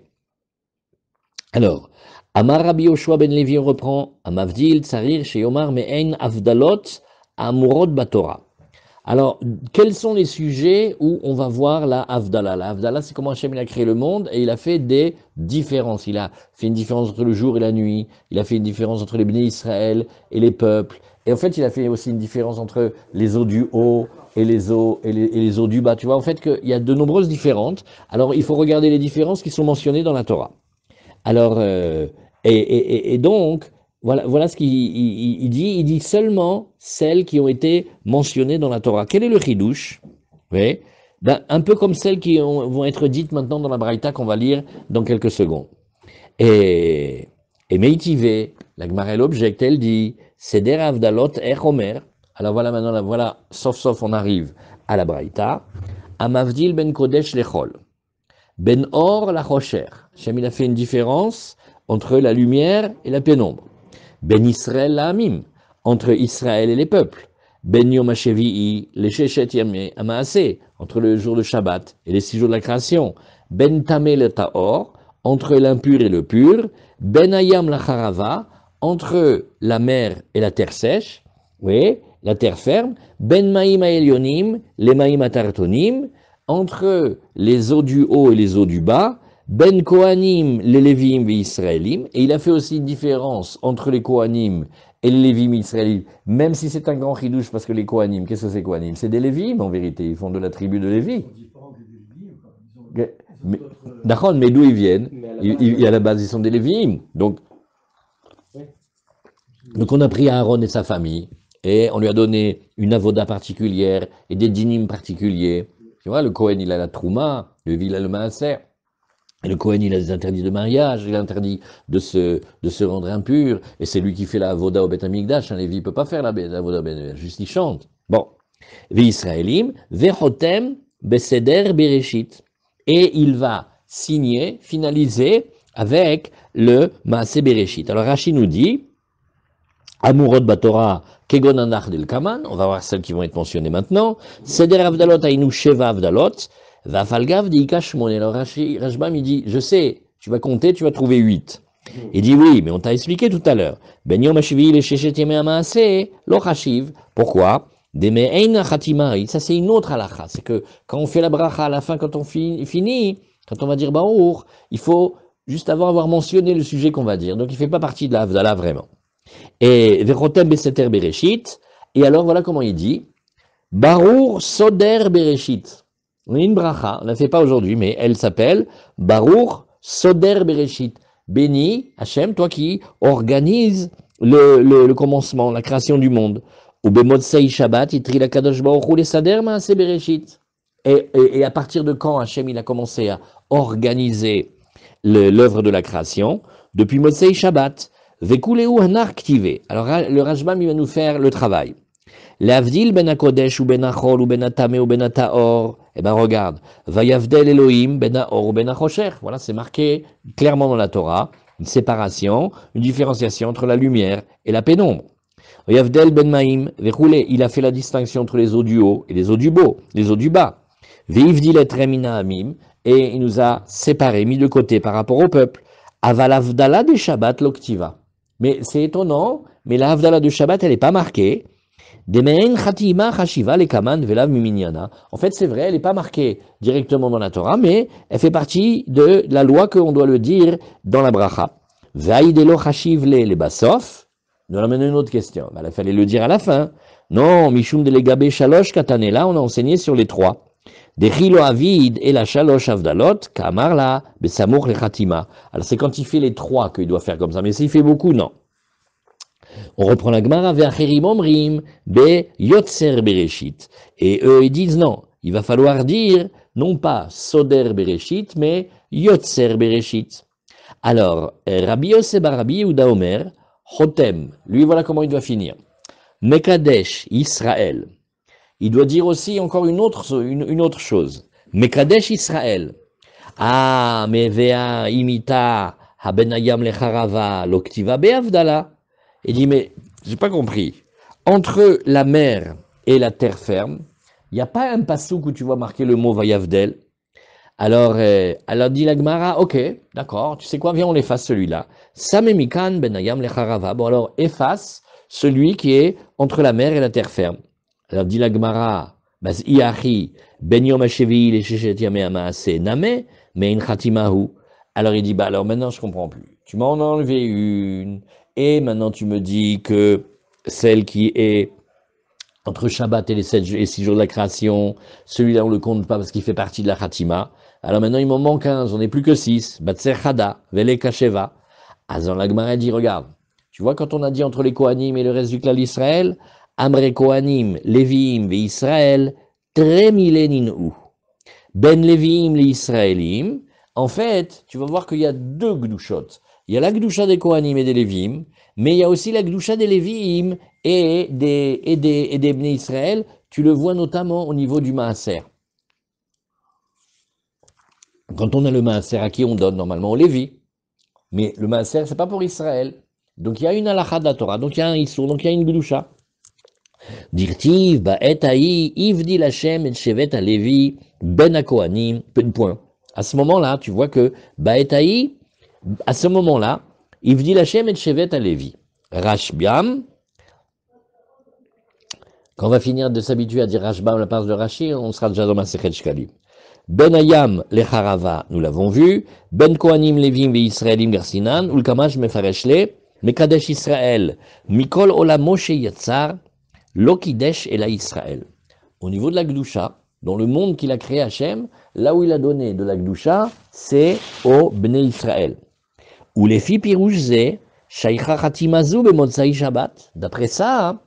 Speaker 1: Alors, Amar Rabbi Yoshua ben Levi, on reprend, Amavdil, Tsarir, Sheyomar, Me'en, Avdalot, Amurot, Batora. Alors, quels sont les sujets où on va voir la Havdalah? La Havdalah, c'est comment Hachem il a créé le monde et il a fait des différences. Il a fait une différence entre le jour et la nuit. Il a fait une différence entre les bénis Israël et les peuples. Et en fait, il a fait aussi une différence entre les eaux du haut et les eaux, et les eaux du bas. Tu vois, en fait, qu'il y a de nombreuses différentes. Alors, il faut regarder les différences qui sont mentionnées dans la Torah. Alors, et donc, voilà ce qu'il dit. Il dit seulement celles qui ont été mentionnées dans la Torah. Quel est le chidouche? Oui. Ben, un peu comme celles qui vont être dites maintenant dans la Braïta qu'on va lire dans quelques secondes. Et Meitivé, la Gemara l'objecte, elle dit Seder Avdalot Echomer. Alors voilà maintenant, voilà, sauf on arrive à la Braïta. Amavdil ben Kodesh Lechol. Ben Or la Rocher. Hachem il a fait une différence entre la lumière et la pénombre. Ben Israël la Amim, entre Israël et les peuples. Ben Yom HaShevi'i, les Sheshet Yameh Amaaseh, entre le jour de Shabbat et les 6 jours de la création. Ben Tameh le Taor, entre l'impur et le pur. Ben Ayam la Charava, entre la mer et la terre sèche, oui, la terre ferme. Ben Maïm Elyonim, les Maïm Atartonim, entre les eaux du haut et les eaux du bas. Ben Kohanim, les Lévim et Israélim, et il a fait aussi une différence entre les Kohanim et les Lévim et Israélim, même si c'est un grand chidouche, parce que les Kohanim, qu'est-ce que c'est Kohanim? C'est des Lévim en vérité, ils font de la tribu de Lévi. D'accord, mais d'où ils viennent? À la base, ils sont des Lévim. Donc on a pris Aaron et sa famille, et on lui a donné une avoda particulière et des dynimes particuliers. Tu vois, le Kohen, il a la Trouma, le Lévi, il a le Maaser. Et le Kohen, il a des interdits de mariage, il a interdit de se rendre impur, et c'est lui qui fait la avoda au Beth Amikdash. Un Lévi ne peut pas faire la avoda au Beth Amikdash, juste il chante. Bon. Ve Israélim, vechotem beseder bereshit. Et il va signer, finaliser avec le Maaseh Bereshit. Alors Rashi nous dit, Amurot Batora, Kegon Anach del Kaman, on va voir celles qui vont être mentionnées maintenant. Seder Avdalot Ainu Sheva Avdalot. Vafalgav dit Kashmon. Alors Rashbam il dit, je sais, tu vas compter, tu vas trouver 8. Il dit oui, mais on t'a expliqué tout à l'heure. Ben Yom HaShevi'i le Sheshet Yemei Amaaseh, lo Chashiv. Pourquoi? Deme Ein Chatimari. Ça c'est une autre halakha. C'est que quand on fait la bracha à la fin, quand on finit, quand on va dire Baruch, il faut juste avoir mentionné le sujet qu'on va dire. Donc il ne fait pas partie de la Havdalah vraiment. Et Vechotem Beseter Bereshit. Et alors voilà comment il dit. Baruch Soder Bereshit. On a une bracha, on ne la fait pas aujourd'hui, mais elle s'appelle Baruch Soder Bereshit. Béni, Hachem, toi qui organise le commencement, la création du monde. Ou Bemodsei Shabbat, Itri la Kadosh Baruch Hu le Sader Maaseh Bereshit. Et à partir de quand Hachem il a commencé à organiser l'œuvre de la création? Depuis Modsei Shabbat. Vekuleu Hanar Ktive. Alors le Rashbam il va nous faire le travail. L'avdil ben Akodesh ou ben Achol ou ben Atame ou ben Ataor. Eh ben regarde, Vayavdel Elohim ben Aor ou ben Achosher. Voilà, c'est marqué clairement dans la Torah, une séparation, une différenciation entre la lumière et la pénombre. Vayavdel ben Maïm, Vechoulé, il a fait la distinction entre les eaux du haut et les eaux du bas. Veivdil et Remina Amim, et il nous a séparés, mis de côté par rapport au peuple. Avalavdala de Shabbat l'Oktiva. Mais c'est étonnant, mais la Havdalah de Shabbat, elle n'est pas marquée. En fait, c'est vrai, elle n'est pas marquée directement dans la Torah, mais elle fait partie de la loi qu'on doit le dire dans la bracha. Vaïdelo chashiv les basof. Nous allons amener une autre question. Il fallait le dire à la fin. Non, mishum de legabe shalosh katanela, on a enseigné sur les 3. Dechilo avid et la shalosh avdalot, kamarla, besamour le khatima. Alors c'est quand il fait les 3 qu'il doit faire comme ça, mais s'il fait beaucoup, non. On reprend la Gemara ve'acherim omrim be yotzer bereshit. Et eux, ils disent non. Il va falloir dire, non pas soder bereshit, mais yotzer bereshit. Alors, Rabbi Yosef bar Rabbi Yehuda Omer, Chotem, lui voilà comment il doit finir. Mekadesh, Israël. Il doit dire aussi encore une autre chose. Mekadesh Israël. Ah, mais vea imita habenayam lecharava loktiva beavdala. Il dit, mais j'ai pas compris. Entre la mer et la terre ferme, il n'y a pas un passouk où tu vois marquer le mot vayavdel. Alors dit la Gemara, ok, d'accord, tu sais quoi, viens on efface celui-là. Samemikan benayam lecharava. Bon alors efface celui qui est entre la mer et la terre ferme. Alors dit la Gemara, bas iachi ben yom hashevi le sheshet yamei hamaaseh name mein chatimahu. Alors il dit, bah alors maintenant je comprends plus. Tu m'en as enlevé une et maintenant tu me dis que celle qui est entre Shabbat et les 6 jours de la création, celui-là on le compte pas parce qu'il fait partie de la Khatima. Alors maintenant il m'en manque 15, on n'est plus que 6. Batser Chada, Vele Kasheva. Azan la Gemara dit, regarde, tu vois quand on a dit entre les Kohanim et le reste du clan d'Israël, Amre Kohanim, Léviim et Israël, Tremilenin ou. Ben Léviim les Israélim. En fait, tu vas voir qu'il y a deux Gdushot. Il y a la Gdusha des Kohanim et des Léviim, mais il y a aussi la Gdusha des Léviim et des Bnei Israël. Tu le vois notamment au niveau du Maaser. Quand on a le Maaser, à qui on donne normalement? Aux Lévi. Mais le Maaser, c'est pas pour Israël. Donc il y a une halakha de la Torah, donc il y a un Issour, donc il y a une Gdusha. Dirtiv, ba'et ha'i, ivdi l'Hashem et shevet ha'Lévi, ben ha'Kohanim, point. À ce moment-là, tu vois que ba'et ha'i, à ce moment-là, ivdi l'Hashem et shevet ha'Lévi. Rashbiam, quand on va finir de s'habituer à dire Rashbam, la place de Rashi, on sera déjà dans ma Sechet Shkalim. Ben Hayam, lecharava, nous l'avons vu. Ben Kohanim, Levim, ve Israelim, Garsinan, ulkamash mefareshle, mekadesh Israël, mikol olamo sheyatzar, Lokidesh et la Israël. Au niveau de la Gdusha, dans le monde qu'il a créé Hachem, là où il a donné de la Gdusha, c'est au Bnei Israël. Ou les filles pirouchzé, Shaïcha Khatimazu b'motzai Shabbat. D'après ça, hein,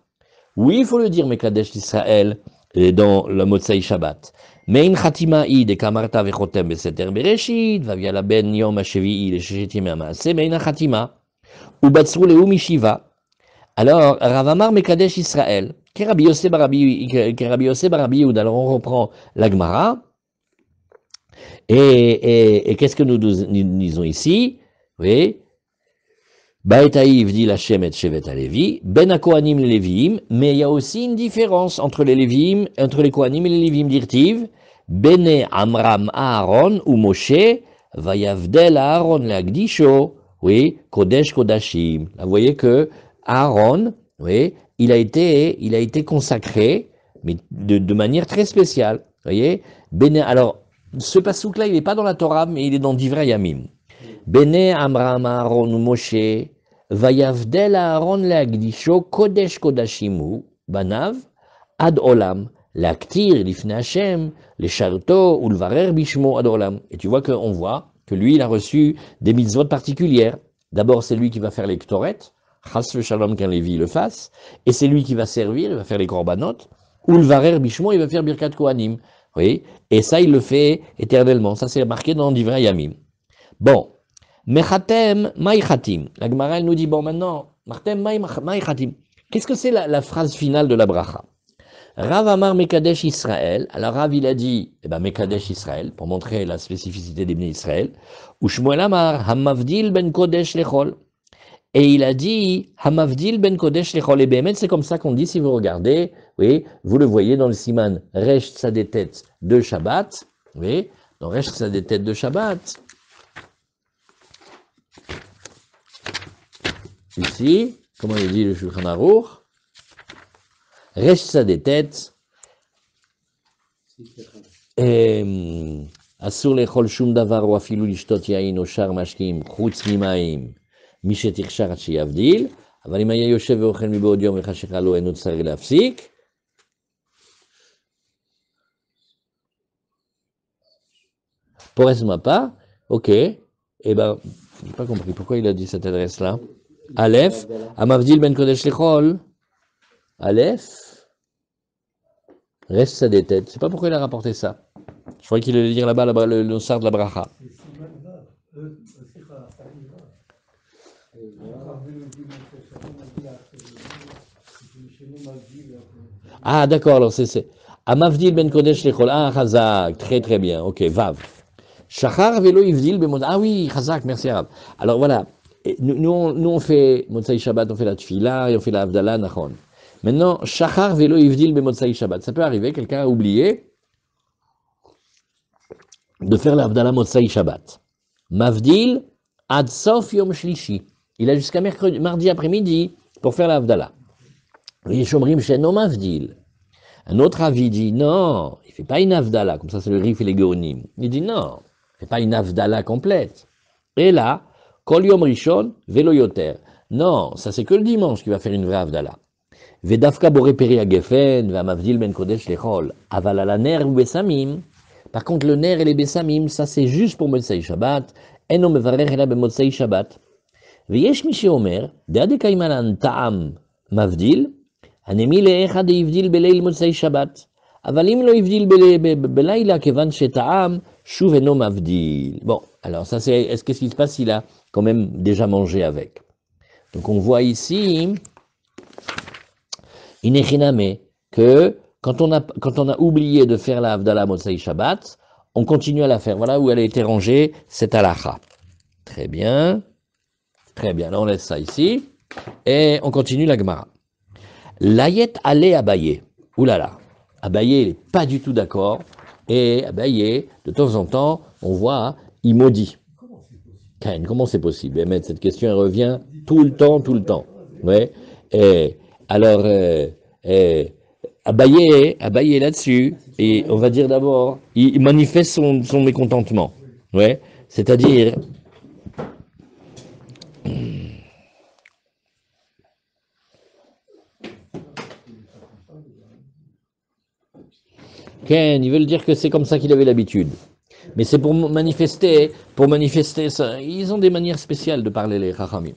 Speaker 1: oui, il faut le dire, Mekadesh Israël, dans le Motzai Shabbat. Mein Khatima'i de Kamarta vechotem beseter bereshit, vavia la ben yom hashevi'i le sheshet yemei hamaaseh, mein Khatima. Ou batsru lehu mishiva. Alors, Ravamar Mekadesh Israël, Kerabi Yosef Barabi Yehuda. Alors, on reprend la Gemara. Et qu'est-ce que nous disons ici? Oui. Baet Haïv dit la Shem et Shevet HaLevi, Ben HaKohanim les Léviim, mais il y a aussi une différence entre les Léviim, entre les Kohanim et les Léviim d'Irtiv. Bene Amram Aaron ou Moshe, Vayavdel Aaron Lagdisho, oui, Kodesh Kodashim. Là, vous voyez que Aaron, oui, il a été consacré, mais de manière très spéciale. Vous voyez, alors, ce passouk-là, il n'est pas dans la Torah, mais il est dans Divrei Yamim. Bene Amram Aaron ou Moshe, Vayavdel Aaron Lagdisho, Kodesh Kodashimu, Banav, Ad Olam, Laktir, Lifne Hashem, les Sharto, ou le Varer Bishmo Ad Olam. Et tu vois qu'on voit que lui, il a reçu des mitzvot particulières. D'abord, c'est lui qui va faire les ktoret, chas le shalom qu'un Lévi le fasse, et c'est lui qui va servir, il va faire les korbanot, ou le Varer Bishmo, il va faire Birkat Kohanim. Oui, et ça, il le fait éternellement. Ça, c'est marqué dans Divrei Yamim. Bon. Mechatem maïchatim. La Gemara, elle nous dit, bon, maintenant, Mechatem maïchatim. Qu'est-ce que c'est la phrase finale de la bracha? Rav Amar Mekadesh Israël. Alors Rav, il a dit, eh ben, Mekadesh Israël, pour montrer la spécificité des Bnei Israël. Ou Shmuel Amar, Hamavdil ben Kodesh lechol. Et il a dit, Hamavdil ben Kodesh lechol. Et bien, c'est comme ça qu'on dit, si vous regardez, oui, vous le voyez dans le siman Resh Tzadetet de Shabbat. Oui, dans Resh Tzadetet de Shabbat. Ici, comment il dit le Shulchan Aruch? Resh Tzadetet. Asur lechol shum davar ou afilu lishtot yain o shar mashkim chutz mimaim mishetirshar at sheyavdil אבל אם היה יושב ואוכל מבעוד יום וחשיכה לו אינו צריך להפסיק. Pourrais-moi pas? Ok. Eh ben, je n'ai pas compris pourquoi il a dit cette adresse-là. Aleph, Amavdil ben Kodesh Lechol. Aleph, reste sa détête. Je ne sais pas pourquoi il a rapporté ça. Je croyais qu'il allait dire là-bas le sar de la bracha.
Speaker 2: chez nous, Mavdil.
Speaker 1: Ah, d'accord, alors c'est. Amavdil ben Kodesh lechol. Ah, Chazak, très très bien, ok, Vav. Shachar velo ivdil ben Ah oui, Chazak, merci Arabe. Alors voilà, et nous, on fait Motsai Shabbat, on fait la Tfila et on fait la Havdalah, Nachon. Maintenant, Shachar velo ivdil ben Motsai Shabbat. Ça peut arriver, quelqu'un a oublié de faire la Havdalah Motsai Shabbat. Mavdil ad sof yom shlishi. Il a jusqu'à mardi après-midi pour faire la Havdalah. Et Shomrim sheno Mavdil. Un autre avis dit non, il ne fait pas une Havdalah, comme ça c'est le Rif et les Géonim. Il dit non, il ne fait pas une Havdalah complète. Et là, Kol Yom Rishon, Velo Yoter. Non, ça c'est que le dimanche qui va faire une vraie Havdalah. Vedafka Boré Peri Agefen, Vamavdil Ben Kodesh Lechol. Aval ala ner ou Besamim. Par contre, le ner et les Besamim, ça c'est juste pour Motsei Shabbat. Eno mevarech ela ben Motsei Shabbat. Veyesh Mishi Omer, Deade Kaimalan Ta'am Mavdil. הנמי לאחד הבדיל בליל מוצאי שבת, אבל אם לא הבדיל בלילה, כיוון שטעם, שוב אינו מבדיל. Bon, alors ça c'est, qu'est-ce qui se passe s'il a quand même déjà mangé avec? Donc on voit ici, inechiname, que quand on a oublié de faire la Havdalah Motsai Shabbat, on continue à la faire. Voilà où elle a été rangée, cette halakha. Très bien, très bien. Là on laisse ça ici, et on continue la Gemara. L'ayet allait Abaye. Oulala. Abaye n'est pas du tout d'accord. Et Abaye, de temps en temps, on voit, il maudit. Comment c'est possible? Cette question elle revient tout le temps, tout le temps. Ouais. Et alors, Abaye est là-dessus. Et on va dire d'abord, il manifeste son mécontentement. Ouais. C'est-à-dire, Ken, ils veulent dire que c'est comme ça qu'il avait l'habitude. Mais c'est pour manifester ça. Ils ont des manières spéciales de parler les Chachamim.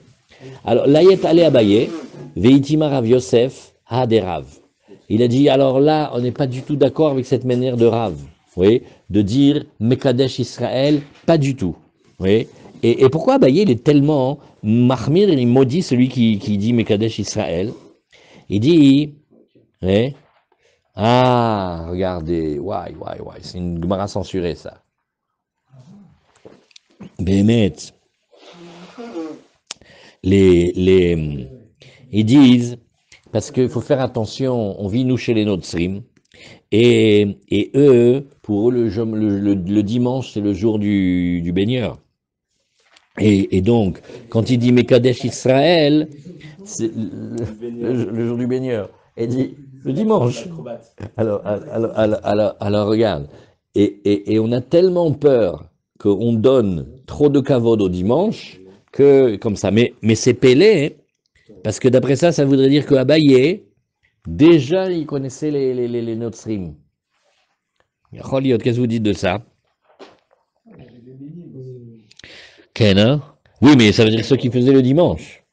Speaker 1: Alors, l'ayet allé Abaye, Veitima Rav Yosef, Haderav. Il a dit, alors là, on n'est pas du tout d'accord avec cette manière de Rav, oui, de dire Mekadesh Israël, pas du tout. Oui. Et pourquoi Abaye, il est tellement mahmir, il maudit celui qui dit Mekadesh Israël? Il dit, oui, ah, regardez, c'est une Gemara censurée, ça. Bémet, ils disent, parce qu'il faut faire attention, on vit nous chez les Notzrim, et eux, pour eux, le dimanche, c'est le jour du baigneur. Et donc, quand il dit Mekadesh Israël, c'est le jour du baigneur. Et dit le dimanche. Alors regarde. Et on a tellement peur qu'on donne trop de kavod au dimanche que comme ça. Mais c'est Pélé, parce que d'après ça, ça voudrait dire que Abaye, déjà, il connaissait les Notzrim. Qu'est-ce que vous dites de ça? Ken, hein? Oui, mais ça veut dire ceux qui faisaient le dimanche.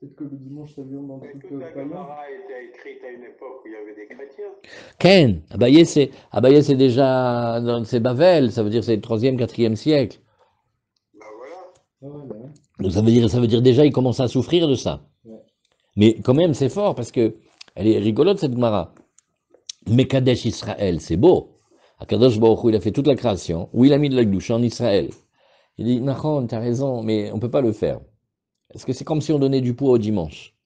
Speaker 3: Peut-être que le dimanche, ça vient dans le truc
Speaker 4: la Gemara a été écrite à une époque où il y avait des chrétiens.
Speaker 1: Ken, Abaye c'est déjà, c'est Bavel, ça veut dire c'est le 3e, 4e siècle.
Speaker 4: Ben voilà.
Speaker 3: Ah ouais,
Speaker 1: Donc ça veut dire déjà il commence à souffrir de ça.
Speaker 3: Ouais.
Speaker 1: Mais quand même c'est fort parce que elle est rigolote cette Gemara. Mekadesh Israël, c'est beau. Akadosh Baruch Hu, il a fait toute la création, où il a mis de la gloucha en Israël. Il dit, Nachon, tu as raison, mais on ne peut pas le faire. Est-ce que c'est comme si on donnait du poids au dimanche?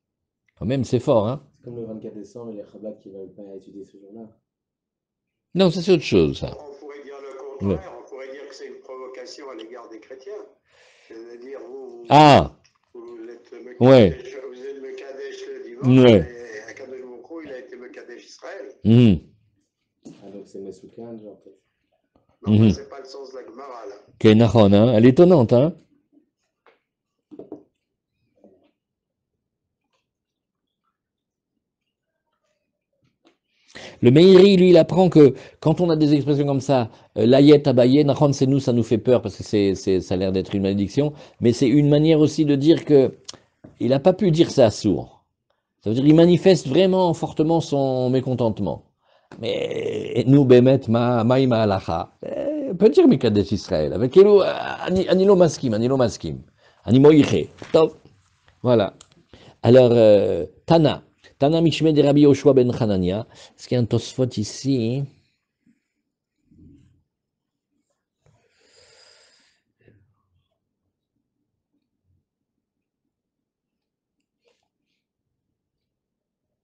Speaker 1: Quand même, c'est fort, hein?
Speaker 3: C'est comme le 24 décembre et les Chabad qui ne veulent pas étudier ce jour-là.
Speaker 1: Non, ça c'est autre chose, ça.
Speaker 4: On pourrait dire le contraire, on pourrait dire que c'est une provocation à l'égard des chrétiens. C'est-à-dire, vous êtes Mekadesh le dimanche, et Akadosh Baruch Hu, il a été Mekadesh Israël.
Speaker 3: Ah, donc c'est Mesoukan, genre peut-être.
Speaker 4: Non, c'est pas le sens de la Gemara, là.
Speaker 1: Ok, Nachon, hein? Elle est étonnante, hein? Le Meiri, lui, il apprend que quand on a des expressions comme ça, l'ayet abaye, Nachon, c'est nous, ça nous fait peur parce que ça a l'air d'être une malédiction, mais c'est une manière aussi de dire que il n'a pas pu dire ça à sourd. Ça veut dire qu'il manifeste vraiment fortement son mécontentement. Mais nous, Bemet, Maïma Alacha, on peut dire Mekadesh Israël, avec Anilo Maskim, Animo Iche. Top. Voilà. Alors, Tana. Tana Mishme de Rabbi Yoshua ben Hanania. Est-ce qu'il y a un Tosfot ici?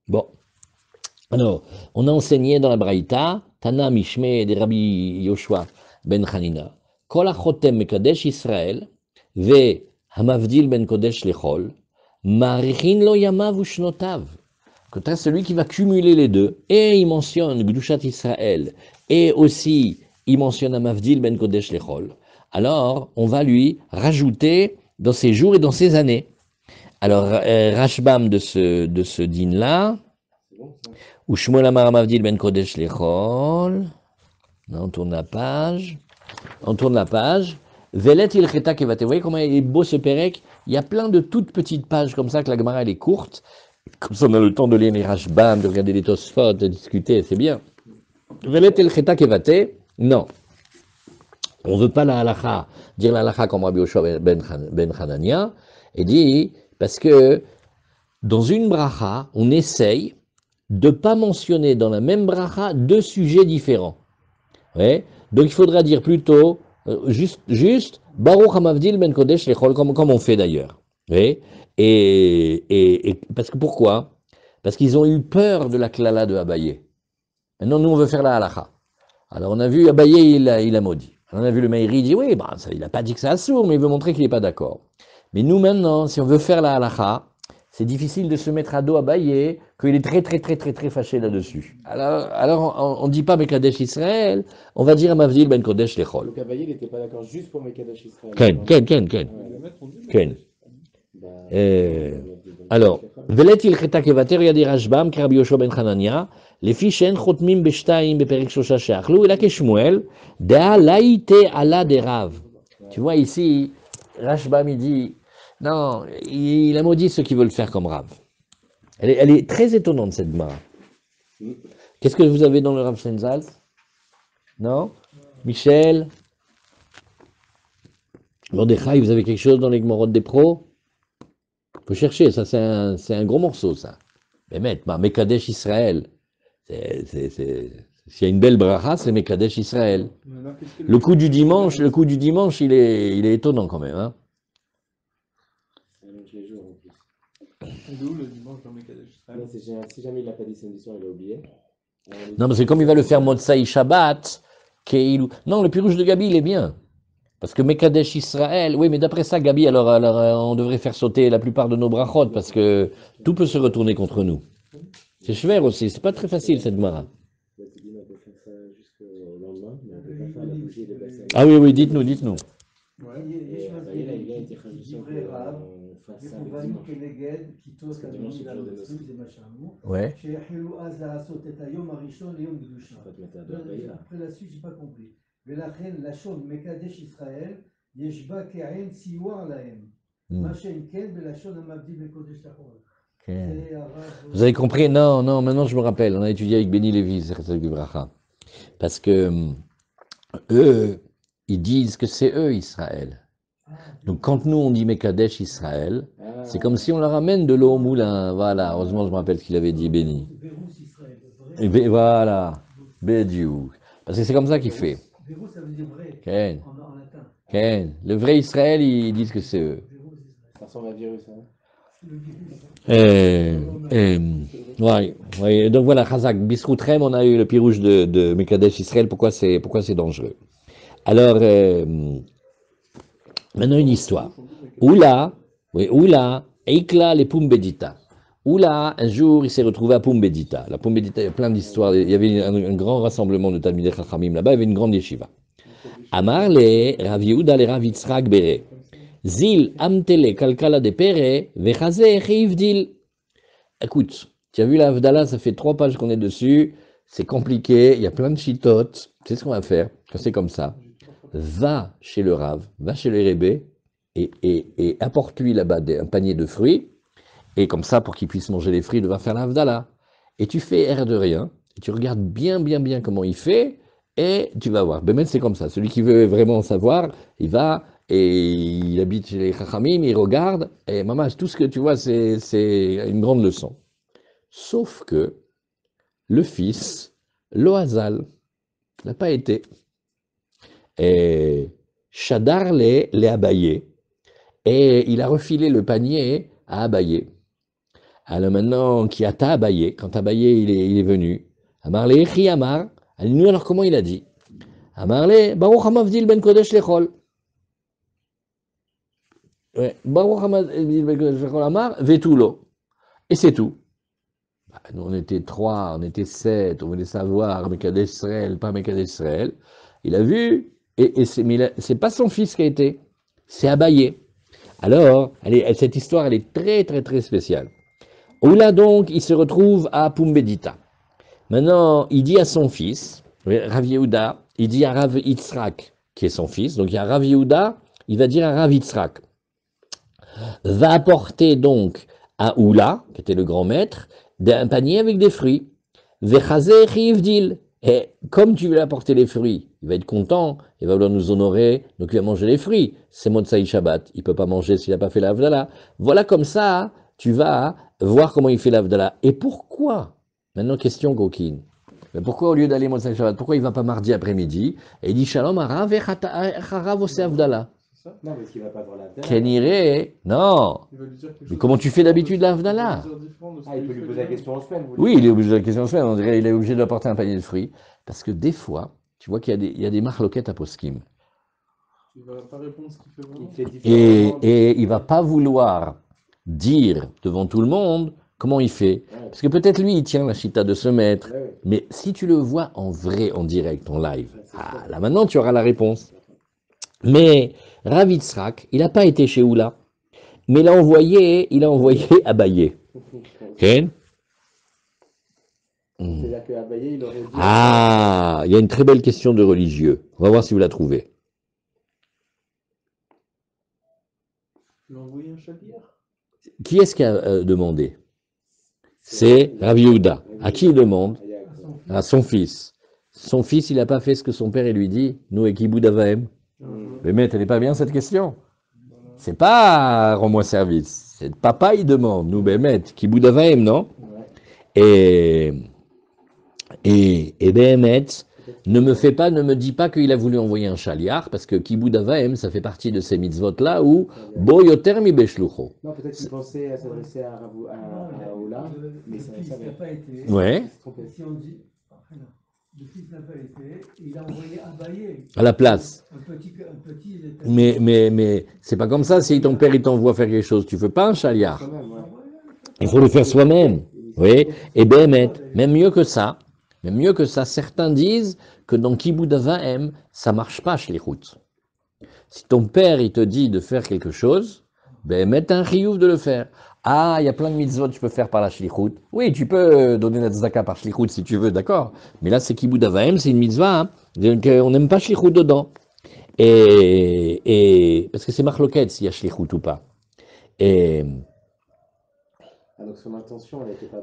Speaker 1: Bon. Alors, on a enseigné dans la Braïta, Tana Mishme de Rabbi Yoshua ben Hanina. Kol achotem mekadesh Israël, ve hamavdil ben kodesh lechol, marichin lo yamav ushnotav. Quant à celui qui va cumuler les deux, et il mentionne Gdushat Israël, et aussi il mentionne Hamavdil ben Kodesh Lechol, alors on va lui rajouter dans ses jours et dans ses années. Alors, Rashbam de ce din-là, ou Shmuel Amar Hamavdil ben Kodesh Lechol, on tourne la page, Velet il cheta kevate, vous voyez comment il est beau ce Pérec, il y a plein de toutes petites pages comme ça, que la Gemara elle est courte, comme ça on a le temps de lire les Rashbam, de regarder les Tosfot, de discuter, c'est bien. Velet el cheta kevate, non. On ne veut pas la halacha, dire la halacha comme Rabbi Yoshua ben Hanania, et dit, parce que dans une bracha, on essaye de ne pas mentionner dans la même bracha deux sujets différents. Ouais. Donc il faudra dire plutôt, juste Baruch Hamavdil ben Kodesh Lechol, comme on fait d'ailleurs. Ouais. Et parce que pourquoi? Parce qu'ils ont eu peur de la klala de Abaye. Maintenant, nous, on veut faire la halacha. Alors, on a vu Abaye, il a maudit. On a vu le Meiri, il dit, oui, bah, ça, il n'a pas dit que c'est assourd, mais il veut montrer qu'il n'est pas d'accord. Mais nous, maintenant, si on veut faire la halacha, c'est difficile de se mettre à dos Abaye, qu'il est très fâché là-dessus. Alors on ne dit pas Mekadesh Israël, on va dire Amavdil ben Kodesh Lechol.
Speaker 3: Donc Abaye, il n'était pas d'accord juste pour Mekadesh Israël.
Speaker 1: Ken. Alors, Velet il cheta kevater yadi Rashbam Rabbi Yoshua ben Hanania, les fichen chotmim b'shtayim beperek shosha she'achlu, ela keshmuel, dea laïte ala de Rav. Tu vois ici, Rashbam il dit, non, il a maudit ceux qui veulent faire comme Rav. Elle est très étonnante cette Gemara. Qu'est-ce que vous avez dans le Rav Shenzal? Non? Michel? Mordechai, vous avez quelque chose dans les Gemorot des pros? Faut chercher, ça c'est un gros morceau ça. Mais Mekadesh Israël, s'il y a une belle bracha, c'est Mekadesh Israël. Le coup du dimanche, il est étonnant quand même. Hein.
Speaker 3: Les jours en plus.
Speaker 2: Et d'où le dimanche dans Mekadesh Israël?
Speaker 3: Si jamais il l'a pas dit samedi soir, il a oublié.
Speaker 1: Non, mais c'est comme il va le faire Motsai Shabbat, non, le pirouge de Gabi, il est bien. Parce que Mekadesh Israël, oui, mais d'après ça, Gabi, alors on devrait faire sauter la plupart de nos brachot, parce que tout peut se retourner contre nous. C'est schwer aussi, c'est pas très facile cette Gemara. Ah oui, dites-nous.
Speaker 2: Ouais.
Speaker 1: Ouais.
Speaker 2: Après la suite, j'ai pas compris. ולכן לשון מקדש ישראל יש בה כעין סיוע להם. מה שאם כן בלשון המבדיל בקודש לחול.
Speaker 1: Vous avez compris? Non, maintenant je me rappelle, on a étudié avec Benny Lévy, parce que eux, ils disent que c'est eux Israël. Donc quand nous on dit Mekadesh Israël, c'est comme si on leur amène de l'eau au moulin. Voilà, heureusement je me rappelle ce qu'il avait dit Benny. Voilà, Bédiou. Parce que c'est comme ça qu'il fait.
Speaker 2: Verrou, ça veut dire vrai
Speaker 1: Ken.
Speaker 2: en latin.
Speaker 1: Ken. Le vrai Israël, ils disent que c'est eux.
Speaker 3: Ça ressemble à virus, hein.
Speaker 1: Ouais. Donc voilà, Chazak, Bisroutrem, on a eu le pirouge de Mekadesh Israël, pourquoi c'est dangereux. Alors, maintenant une histoire. Oula, Eikla les Pumbedita. Oula, un jour, il s'est retrouvé à Pumbedita. La Pumbedita, il y a plein d'histoires. Il y avait un grand rassemblement de Talmidei Chachamim là-bas, il y avait une grande yeshiva. Amar le Rav Yehuda le Rav Yitzchak Bere. Zil amtele kalkala de Pere, vechaze chivdil. Écoute, tu as vu la Havdalah, ça fait 3 pages qu'on est dessus. C'est compliqué, il y a plein de chitotes. Tu sais ce qu'on va faire quand c'est comme ça? Va chez le Rav, va chez le Rébé et apporte-lui là-bas un panier de fruits. Et comme ça, pour qu'il puisse manger les fruits, il va faire la Havdalah. Et tu fais air de rien, et tu regardes bien comment il fait, et tu vas voir. Ben c'est comme ça. Celui qui veut vraiment savoir, il va et il habite chez les Chachamim, il regarde, et maman, tout ce que tu vois, c'est une grande leçon. Sauf que le fils, Loazal, n'a pas été. Et Shadar les Abayé, et il a refilé le panier à Abayé. Alors maintenant, qui a ta Abayé, quand Abayé il est venu, Amarle Echi Amar, nous alors comment il a dit? Amarle, Baruch Hamavdil ben Kodesh Lechol. Baruch Hamavdil ben Kodesh Lechol Amar, Vetulo. Et c'est tout. Nous on était 3, on était 7, on voulait savoir, Mekadesh Israël, pas Mekadesh Israël. Il a vu, mais c'est pas son fils qui a été, c'est Abayé. Alors, cette histoire, elle est très, très, très spéciale. Oula, donc, il se retrouve à Pumbedita. Maintenant, il dit à son fils, Rav Yehuda, il dit à Rav Yitzhak, qui est son fils, donc il y a Rav Yehuda, il va dire à Rav Yitzhak, va apporter donc à Oula, qui était le grand maître, un panier avec des fruits. Vechazeh chivdil. Et comme tu lui as apporté les fruits, il va être content, il va vouloir nous honorer, donc il va manger les fruits. C'est Motsai Shabbat, il ne peut pas manger s'il n'a pas fait l'Avdallah. Voilà comme ça, tu vas voir comment il fait l'Avdallah. Et pourquoi? Maintenant, question coquine. Mais pourquoi au lieu d'aller Motsai Shabbat, pourquoi il ne va pas mardi après-midi et il dit Shalom Arav et Charav ose Avdallah?
Speaker 3: Non, parce qu'il ne va pas voir l'Avdallah.
Speaker 1: Keniré, non. Mais comment tu fais d'habitude l'Avdallah?
Speaker 3: Ah, il peut lui poser la question en semaine.
Speaker 1: Oui, il est obligé de la question en semaine. On dirait qu'il est obligé d'apporter un panier de fruits. Parce que des fois, tu vois qu'il y a des marloquettes à poskim.
Speaker 5: Il ne va pas répondre ce qu'il fait vraiment.
Speaker 1: Et il ne va pas vouloir dire devant tout le monde comment il fait. Parce que peut-être lui, il tient la chita de ce maître. Mais si tu le vois en vrai, en direct, en live, là maintenant tu auras la réponse. Mais Rav Yitzhak, il n'a pas été chez Oula. Mais il a envoyé Abayé. Okay.
Speaker 3: C'est-à-dire qu'Abayé, il aurait dit...
Speaker 1: Ah, il y a une très belle question de religieux. On va voir si vous la trouvez.
Speaker 5: Il a envoyé un chalier.
Speaker 1: Qui est-ce qui a demandé? C'est Rav Yehuda. À qui il demande? À son fils. Son fils, il n'a pas fait ce que son père lui dit. Nous, et Kiboud Avahem. Mais elle n'est pas bien cette question. C'est pas rends-moi service. C'est papa, il demande. Nous, Bémet, Kiboud Avahem, non? Et Bémet, ne me dis pas qu'il a voulu envoyer un chaliar, parce que Kiboud Avahem, ça fait partie de ces mitzvot-là où Bo yoter mi beshlucho.
Speaker 3: Non, peut-être qu'il pensait à s'adresser à Oula, mais ça
Speaker 2: n'a pas été.
Speaker 1: Ouais.
Speaker 2: Si on dit, le fils n'a pas été, il a envoyé Abayé.
Speaker 1: À la place.
Speaker 2: Un petit
Speaker 1: mais c'est pas comme ça, si ton père il t'envoie faire quelque chose, tu veux pas un chaliar. Il faut le faire soi-même. Oui. Et Bémet, même mieux que ça, certains disent que dans Kiboud Avahem, ça marche pas shlichut. Si ton père il te dit de faire quelque chose, ben mets un chiyuv de le faire. Ah, il y a plein de mitzvot que tu peux faire par la shlichut. Oui, tu peux donner la tzedaka par shlichut si tu veux, d'accord. Mais là, c'est Kiboud Avahem, c'est une mitzvah, hein, donc on n'aime pas shlichut dedans. Et parce que c'est marloquette s'il y a shlichut ou pas. Et
Speaker 3: donc son intention, elle était pas...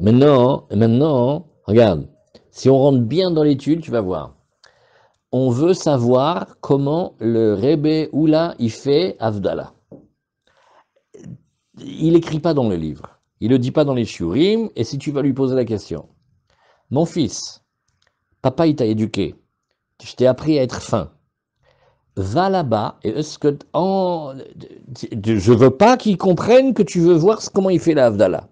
Speaker 1: Maintenant, regarde, si on rentre bien dans l'étude, tu vas voir. On veut savoir comment le Rebbe Oula il fait Avdallah. Il n'écrit pas dans le livre, il ne le dit pas dans les shiurim, et si tu vas lui poser la question, mon fils, papa il t'a éduqué, je t'ai appris à être fin, va là-bas, et est-ce que je veux pas qu'il comprenne que tu veux voir comment il fait la Avdallah.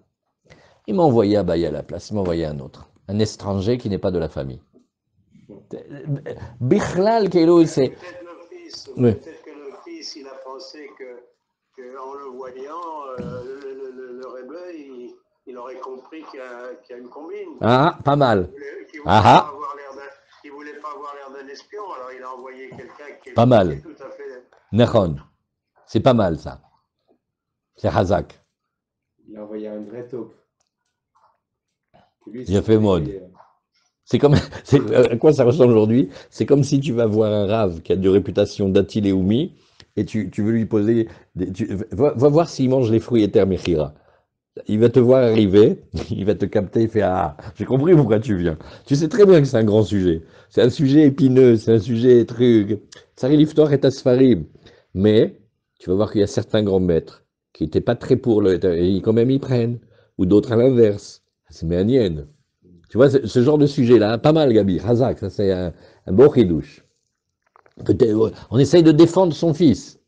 Speaker 1: Il m'a envoyé Abaye à la place, il m'a envoyé un autre, un étranger qui n'est pas de la famille. Bichlal, Kélo, c'est...
Speaker 4: Peut-être que le fils, il a pensé qu'en le voyant, le Rebbe, il aurait compris qu'il y a une combine.
Speaker 1: Ah, pas mal.
Speaker 4: Qu'il ne voulait pas avoir l'air d'un espion, alors il a envoyé quelqu'un qui
Speaker 1: pas mal.
Speaker 4: Tout à fait...
Speaker 1: Nechon. C'est pas mal, ça. C'est Hazak.
Speaker 3: Il a envoyé un vrai taupe.
Speaker 1: Il a fait mode. C'est comme, à quoi ça ressemble aujourd'hui? C'est comme si tu vas voir un rave qui a de réputation d'Atil et Oumi, et tu veux lui poser, va voir s'il mange les fruits éters Mechira. Il va te voir arriver, il va te capter, il fait « Ah, j'ai compris pourquoi tu viens. » Tu sais très bien que c'est un grand sujet. C'est un sujet épineux, c'est un sujet truc. Tsari Liftor et Asfarim. Mais tu vas voir qu'il y a certains grands maîtres qui n'étaient pas très pour le, et quand même ils prennent, ou d'autres à l'inverse. C'est méanienne. Tu vois, ce genre de sujet-là, pas mal, Gabi. Razak, ça c'est un beau chidouche. Peut-être, ouais, on essaye de défendre son fils.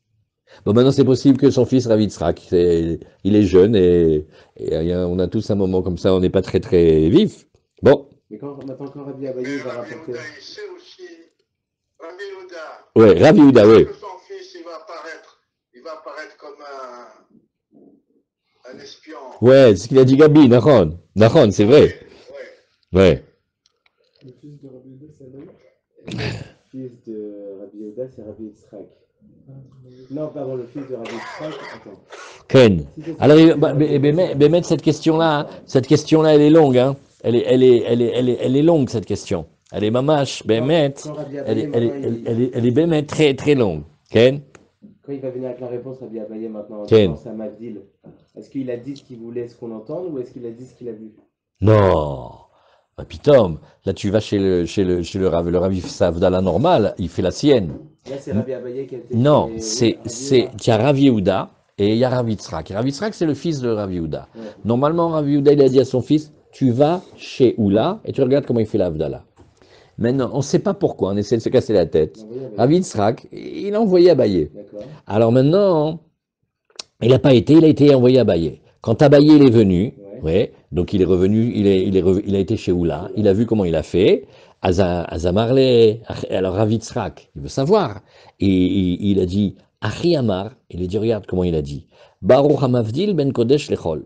Speaker 1: Bon, maintenant c'est possible que son fils Rav Yitzhak, il est jeune et on a tous un moment comme ça, on n'est pas très très vif. Bon.
Speaker 3: Mais maintenant quand Rabbi Abaye va rapporter.
Speaker 4: Il sait aussi, Rabbi Yehuda.
Speaker 1: Ouais, Rav Yehuda, oui.
Speaker 4: Son fils, il va apparaître comme un espion.
Speaker 1: Ouais, c'est ce qu'il a dit Gabi, Nahon. Nahon, c'est vrai. Ouais.
Speaker 5: Le fils de Rabbi Yehuda, c'est Abaye.
Speaker 3: Le fils de Rabbi Yehuda, c'est Rabbi Yitzhak. Non, pardon, le fils de Rabbi Yitzhak. Attends.
Speaker 1: Ken. Alors, mais cette question-là, elle est longue, hein. Elle est longue, cette question. Elle est mamache, Bémet. Elle est Bémet très, très longue. Ken?
Speaker 3: Quand il va venir avec la réponse, Rabbi Abaye maintenant, en disant à Mavdil, est-ce qu'il a dit ce qu'il voulait, ce qu'on entend, ou est-ce qu'il a dit ce qu'il a vu?
Speaker 1: Non. Bah, Pitom, là tu vas chez le Rav Savdala normal, il fait la sienne.
Speaker 3: Là c'est Rabbi Abaye qui a été.
Speaker 1: Non, tu as Rav Yehuda et il y a Rav Yitzhak. Rav Yitzhak c'est le fils de Rav Yehuda. Ouais. Normalement Rav Yehuda il a dit à son fils, tu vas chez Oula et tu regardes comment il fait l'Avdala. Maintenant, on ne sait pas pourquoi, on essaie de se casser la tête. Rav Yitzhak, il a envoyé Abaye. Alors maintenant, il n'a pas été, il a été envoyé à Abaye. Quand Abaye il est venu, ouais, donc il est revenu, il a été chez Oula, il a vu comment il a fait. Azamarle, alors Rav Yitzhak, il veut savoir. Et il a dit, Achi Amar, il a dit, regarde comment il a dit. Baruch Hamavdil ben Kodesh lechol.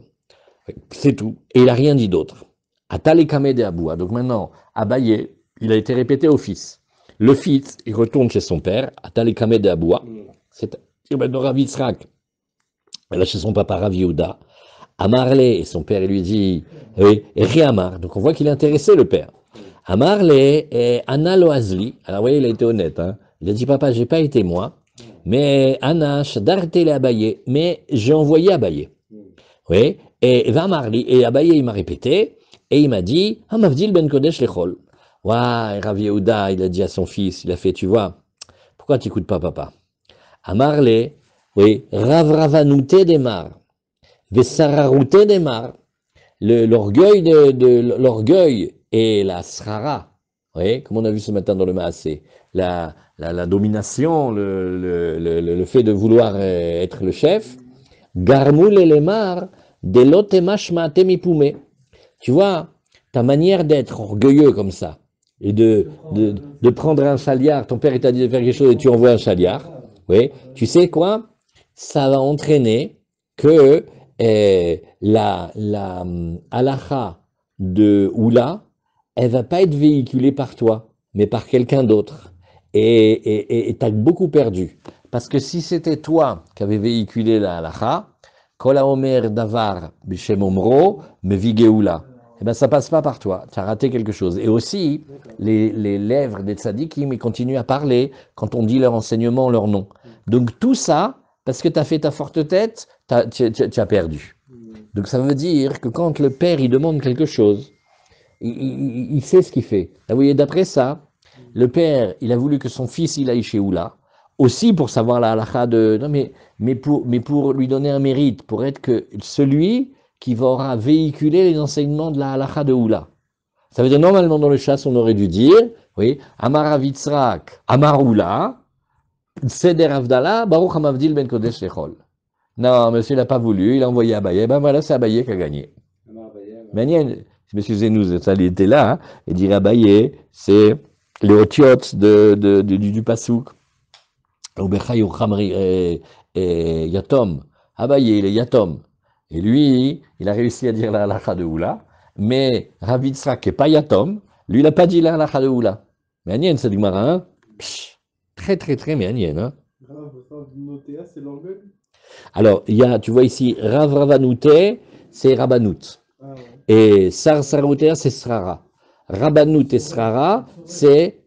Speaker 1: C'est tout. Et il n'a rien dit d'autre. Atale Kamed Aboua. Donc maintenant, Abaye, il a été répété au fils. Le fils, il retourne chez son père, Atale Kamed Aboua. C'est maintenant Rav Yitzhak. Là, chez son papa Rav Yehuda. Amarle, et son père, il lui dit, oui, Riamar. Donc on voit qu'il est intéressé, le père. Amarle, et Anna Loazli. Alors vous voyez, il a été honnête. Hein. Il a dit, papa, j'ai pas été moi, mais Anna, Shadarte le Abaye, mais j'ai envoyé Abaye. Oui, et va Marli, et Abaye, il m'a répété, et il m'a dit, Hamavdil ben Kodesh lechol. Waouh, Rav Yehuda, il a dit à son fils, il a fait, tu vois, pourquoi tu n'écoutes pas papa? Amarle, oui, Rav Ravanouté démarre. Vesararouté démarre, l'orgueil l'orgueil et la srara, vous voyez, comme on a vu ce matin dans le Maasé, la domination, le fait de vouloir être le chef, garmoul et lemar, delotemash temipoumé. Tu vois, ta manière d'être orgueilleux comme ça, et de prendre un chaliard, ton père t'a dit de faire quelque chose et tu envoies un chaliard, oui, tu sais quoi, ça va entraîner que la halakha de Oula, elle va pas être véhiculée par toi, mais par quelqu'un d'autre. Et tu as beaucoup perdu. Parce que si c'était toi qui avais véhiculé la halakha, Kol haomer davar b'shem omro mevi geoula, eh ben ça passe pas par toi. Tu as raté quelque chose. Et aussi, les lèvres des tzadikim, ils continuent à parler quand on dit leur enseignement, leur nom. Donc tout ça, parce que tu as fait ta forte tête, tu as perdu. Donc ça veut dire que quand le père il demande quelque chose, il sait ce qu'il fait. Là, vous voyez, d'après ça, le père, il a voulu que son fils il aille chez Oula, aussi pour savoir la halakha de... Non, mais pour lui donner un mérite, pour être que celui qui aura véhiculé les enseignements de la halakha de Oula. Ça veut dire, normalement dans le chasse, on aurait dû dire, oui, Amar Rav Yitzhak, Amar Oula, Seder Avdala, Baruch Hamavdil ben Kodesh lechol. Non, monsieur n'a pas voulu, il a envoyé Abaye. Ben voilà, c'est Abaye qui a gagné. Mais monsieur Zenouz, ça, il était là, hein, et dire Abaye, c'est les otiotes du Passouk. Obechayu Khamri et Yatom. Abaye, il est Yatom. Et lui, il a réussi à dire la halakha de Oula, mais Rav Yitzhak, qui n'est pas Yatom, lui, il n'a pas dit la halakha de Oula. Mais Agnès, c'est du marin, hein. Très, très, très méanienne. Hein.
Speaker 5: C'est l'orgueil.
Speaker 1: Alors, il y a, tu vois ici, Rav Ravanouté, c'est Rabanout. Ah ouais. Et Sar Sarouté, c'est Srara. Rabanout et Srara, c'est...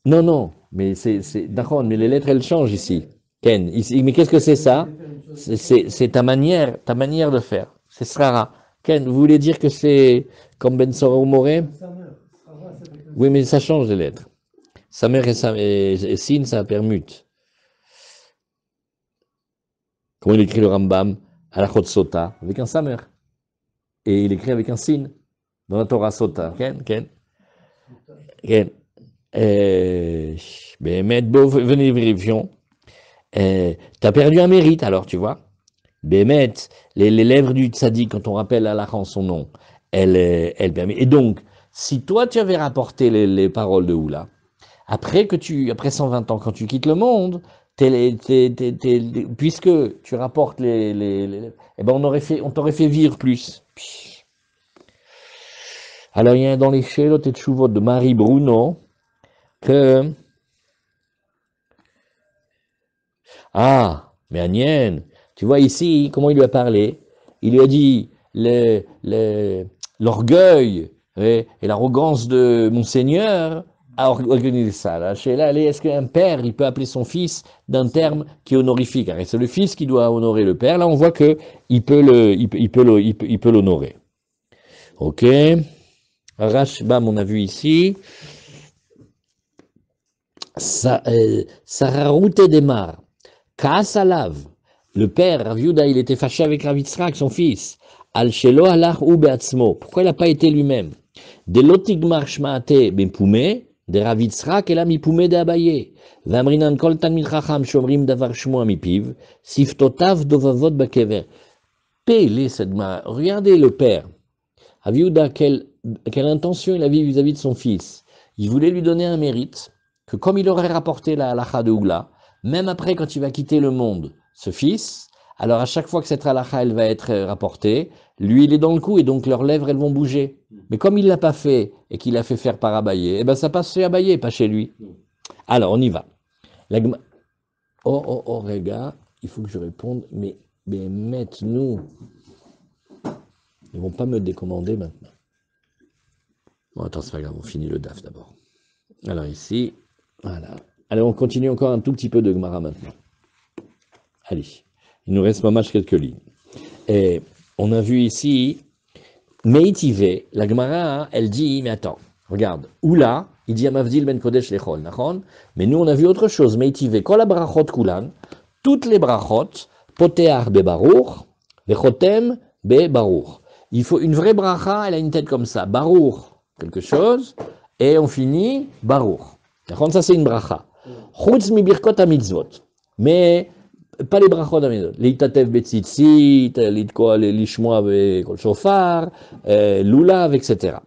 Speaker 1: Non, mais d'accord, mais les lettres, elles changent ici. Ken, ici, mais qu'est-ce que c'est ça? C'est ta manière de faire. C'est Srara. Ken, vous voulez dire que c'est comme Ben Sora ou Moré? Oui, mais ça change les lettres. Sa mère et Sin, ça permute. Comment il écrit le Rambam? À la Chot Sota, avec un Samer. Et il écrit avec un signe dans la Torah Sota. Ken. Mais venez vérifions. T'as perdu un mérite alors, tu vois. Bémet, les lèvres du tzaddik, quand on rappelle Allah en son nom, elle permet. Et donc, si toi tu avais rapporté les paroles de Oula, après 120 ans, quand tu quittes le monde, puisque tu rapportes eh ben on t'aurait fait vivre plus. Alors, il y a dans les Shelot et Tshuvot de Marie Bruno que. Ah, mais Agnès, tu vois ici, comment il lui a parlé? Il lui a dit l'orgueil et l'arrogance de Monseigneur a organisé ça. Là, est-ce qu'un père, il peut appeler son fils d'un terme qui est honorifique? C'est le fils qui doit honorer le père. Là, on voit que il peut l'honorer. Ok. Rashbam, on a vu ici. Sararoute démarre. Kaasalav, le père, Rav Yehuda, il était fâché avec Rav Yitzhak, son fils. Al-Shelo alach u be'atzmo. Pourquoi il n'a pas été lui-même? De lotigmar shmaate benpume, de Rav Yitzhak et la mipume de Abaye. Vamrinan kol talmid chacham shomrim davar shmo mipiv, siftotav dovavot bakever. Pélé cette main. Regardez le père. Rav Yehuda, quelle intention il avait vis-à-vis de son fils. Il voulait lui donner un mérite, que comme il aurait rapporté la halacha de Oula, même après, quand il va quitter le monde, ce fils, alors à chaque fois que cette halakha, elle va être rapportée, lui, il est dans le coup et donc leurs lèvres, elles vont bouger. Mais comme il ne l'a pas fait et qu'il l'a fait faire par Abaye, eh ben ça passe chez Abaye, pas chez lui. Alors, on y va. Regarde, il faut que je réponde, mais nous, ils ne vont pas me décommander maintenant. Bon, attends, c'est pas grave, on finit le DAF d'abord. Alors ici, voilà. Allez, on continue encore un tout petit peu de Gemara maintenant. Allez, il nous reste mamach quelques lignes. Et on a vu ici, Meitivé, la Gemara, elle dit, mais attends, regarde, Oula, il dit Amavdil ben Kodesh lechol, nachon, mais nous on a vu autre chose, Meitivé, kol la brachot kulan, toutes les brachot, poteach be baruch, vechotem be baruch. Il faut une vraie bracha, elle a une tête comme ça, baruch, quelque chose, et on finit baruch. Ça c'est une bracha. Chutz mi birkot ha-mitzvot. Mais pas les brachot ha-mitzvot. L'itatev betzitzit, l'ishmoa kol shofar, lulav, etc.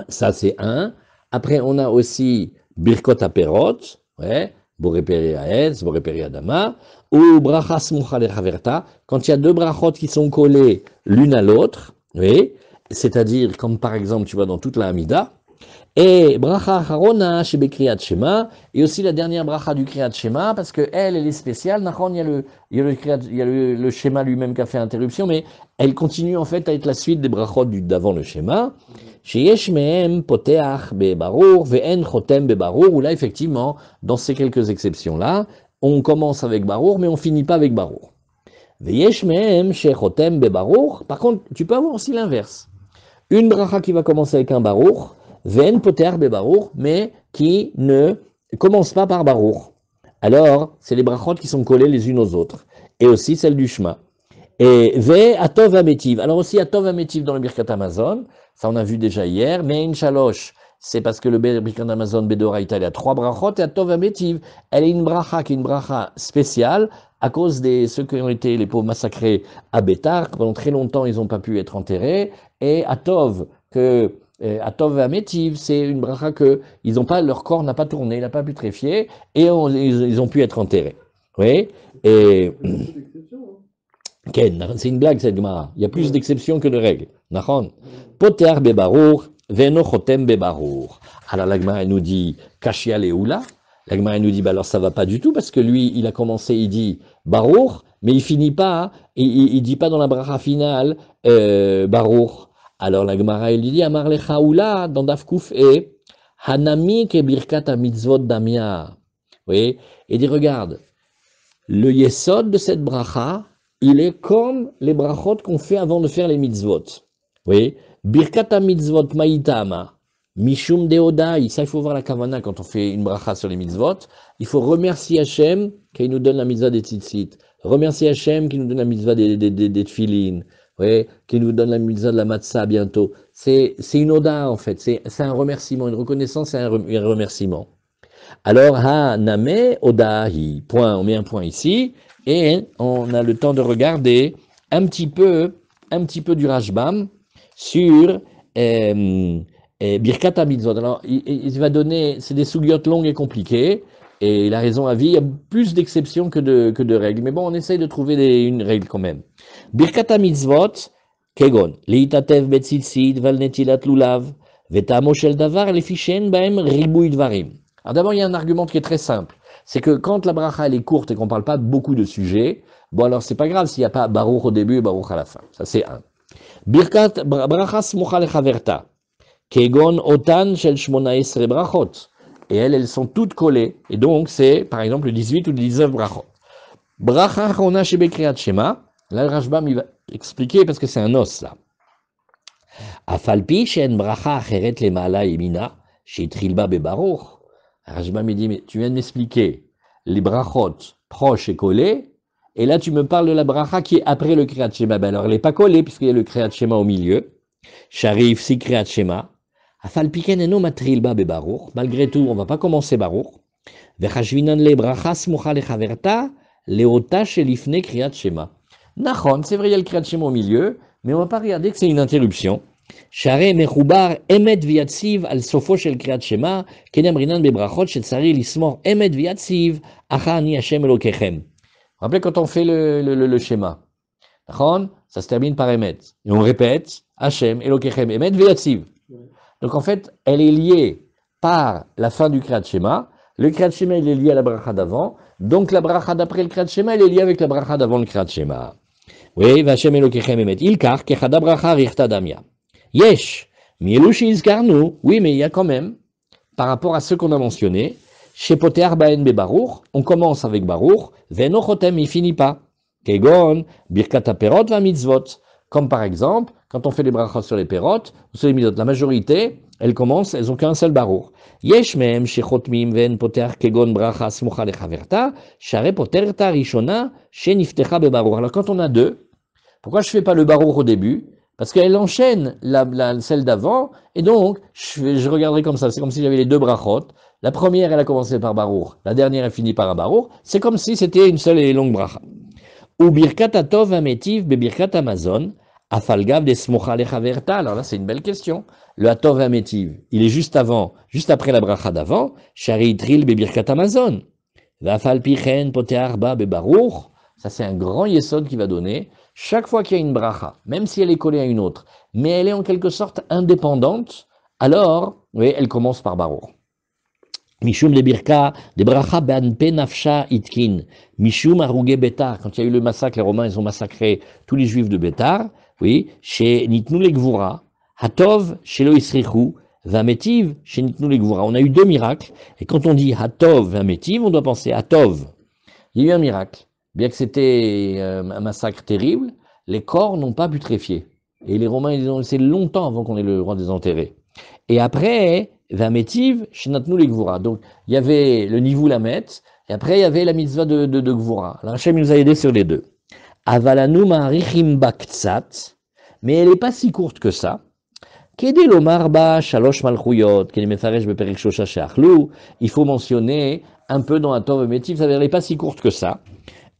Speaker 1: Ça c'est un. Après on a aussi birkot ha-perot, ouais, boré peri ha'etz, boré peri ha'adama, ou bracha smucha lechaverta, quand il y a deux brachot qui sont collées l'une à l'autre, oui, c'est-à-dire comme par exemple tu vois dans toute la Hamida, et bracha acharona chez Kriyat Shema, et aussi la dernière bracha du Kriyat Shema, parce que elle est spéciale. Il y a le Shema lui-même qui a fait interruption, mais elle continue en fait à être la suite des brachot d'avant le Shema. Chez Yesh mehem poteach be barour ve'en chotem be barour, où là effectivement, dans ces quelques exceptions-là, on commence avec barour, mais on finit pas avec barour. Ve'yesh mehem chez chotem be barour, par contre, tu peux avoir aussi l'inverse. Une bracha qui va commencer avec un barour, Ven poter be barour, mais qui ne commence pas par barour. Alors, c'est les brachot qui sont collées les unes aux autres. Et aussi celle du Shema. Et ve atov ametiv. Alors aussi atov ametiv dans le Birkat Hamazon, ça on a vu déjà hier, mais in shalosh, c'est parce que le Birkat Hamazon Bedoraita, il y a 3 brachot, et atov ametiv, elle est une bracha qui est une bracha spéciale, à cause de ceux qui ont été les pauvres massacrés à Bétar, pendant très longtemps ils n'ont pas pu être enterrés, et atov, Atov Ametiv, c'est une bracha que leur corps n'a pas tourné, il n'a pas putréfié, et ils ont pu être enterrés. Oui. Et c'est une blague cette Gemara. Il y a plus d'exceptions que de règles. Nachon. Poter bebarour, veno chotem bebarour. Alors la Gemara nous dit Kashia leoula. La Gemara nous dit alors ça va pas du tout parce que lui il a commencé, il dit barour, mais il finit pas, il dit pas dans la bracha finale barour. Alors la Gemara elle dit Amar lecha oula dans Dafkouf et Hanami ke birkat mitzvot damia. Oui, et dit regarde, le yesod de cette bracha, il est comme les brachot qu'on fait avant de faire les mitzvot. Oui, birkat mitzvot maïtama, Mishum Deodai, ça il faut voir la kavana quand on fait une bracha sur les mitzvot. Il faut remercier Hachem qui nous donne la mitzvah des tzitzit. Remercier Hachem qui nous donne la mitzvah des tfilin. Ouais, qui nous donne la mitzvah de la matzah bientôt. C'est une oda en fait, c'est un remerciement, une reconnaissance et un remerciement. Alors, ha name odahi, point, on met un point ici, et on a le temps de regarder un petit peu du Rashbam sur Birkat HaMitzvot. Alors, il va donner, c'est des sougiotes longues et compliquées, et il a raison à vie, il y a plus d'exceptions que de règles. Mais bon, on essaye de trouver une règle quand même. Birkat HaMitzvot, kegon, leitatev betzitsid, val netilat lulav, vetamo shel davar, lefishen baem ribouy dvarim. Alors d'abord, il y a un argument qui est très simple. C'est que quand la bracha elle est courte et qu'on ne parle pas beaucoup de sujets, bon alors c'est pas grave s'il n'y a pas baruch au début et baruch à la fin. Ça c'est un. Birkat bracha smucha lechaverta. Kegon otan shel shmona esre brachot. Et elles sont toutes collées. Et donc c'est par exemple le 18 ou le 19 brachot. Bracha achona shebekriat shema. Là le Rashbam il va expliquer parce que c'est un os là. Afalpi shen bracha acheret lemala yemina shitrilba bebaruch. Rashbam me dit, mais tu viens de m'expliquer les brachot proches et collés, et là tu me parles de la bracha qui est après le Kriyat Shema. Ben alors elle n'est pas collée, puisqu'il y a le Kriyat Shema au milieu. Sharif, si Kriyat Shema. Afal piken eno matril ba be baruch. Malgré tout, on ne va pas commencer baruch. Vechashvinan le bracha smucha lechaverta, leota shelifne Kriyat Shema. Nachon, c'est vrai, il y a le Kriyat Shema au milieu, mais on ne va pas regarder que c'est une interruption. Share mechoubar emet viatziv al sofo shel kriyat shema kenem rinan bebrachot shetzari lismor emet viatziv acha ani Hashem elokechem. Vous vous rappelez quand on fait le schéma, ça se termine par emet et on répète Hashem elokechem emet viatziv. Donc en fait, elle est liée par la fin du kriyat shema. Le kriyat shema il est lié à la bracha d'avant, donc la bracha d'après le kriyat shema elle est liée avec la bracha d'avant le kriyat shema. Oui, Hashem elokechem emet ilkar kechada bracha richta damia. Yesh, Mielushi Izkarnu, oui, mais il y a quand même, par rapport à ce qu'on a mentionné, chez Potear Baen Bebaruch, on commence avec Baruch, Venochotem, il finit pas. Kegon, Birkat HaPerot va mitzvot. Comme par exemple, quand on fait les brachot sur les perot, ou sur les mitzvot, la majorité, elles ont qu'un seul Baruch. Yesh mem, Shechotmim, Ven Potear Kegon Bracha Smucha Lechaverta, Share Poterta Rishona, Sheniftecha Bebaruch. Alors quand on a deux, pourquoi je fais pas le Baruch au début? Parce qu'elle enchaîne celle d'avant, et donc, je regarderai comme ça, c'est comme si j'avais les deux brachot. La première, elle a commencé par Baruch, la dernière, elle finit par Baruch. C'est comme si c'était une seule et longue bracha. Ou birkat atov ametiv be birkat amazon, afalgav de smocha lechaverta. Alors là, c'est une belle question. Le atov ametiv, il est juste après la bracha d'avant, shari tril be birkat amazon. Vafal pichen potear ba be Baruch. Ça, c'est un grand yesod qui va donner. Chaque fois qu'il y a une bracha, même si elle est collée à une autre, mais elle est en quelque sorte indépendante, alors, oui, elle commence par Baruch. Mishum de birka, de bracha ban penafsha itkin, mishum aruge betar. Quand il y a eu le massacre, les Romains, ils ont massacré tous les Juifs de Betar, oui, chez nitnu le gvura, hatov, chez lo isrichu, vametiv, chez nitnu le gvura. On a eu deux miracles, et quand on dit hatov, vametiv, on doit penser hatov. Il y a eu un miracle. Bien que c'était un massacre terrible, les corps n'ont pas putréfié. Et les Romains, ils ont laissé longtemps avant qu'on ait le droit de les enterrer. Et après, Vametiv, Shenatnu les Gvura. Donc, il y avait le Nivou Lamet, et après, il y avait la mitzvah de Gvura. Alors, Hachem nous a aidés sur les deux. Avalanu ma'arichim baktsat, mais elle n'est pas si courte que ça. Kede lomar ba shalosh malchuyot, kede mefaresh beperik shosha she'achlu. Il faut mentionner un peu dans la Tov Metiv, ça n'est pas si courte que ça.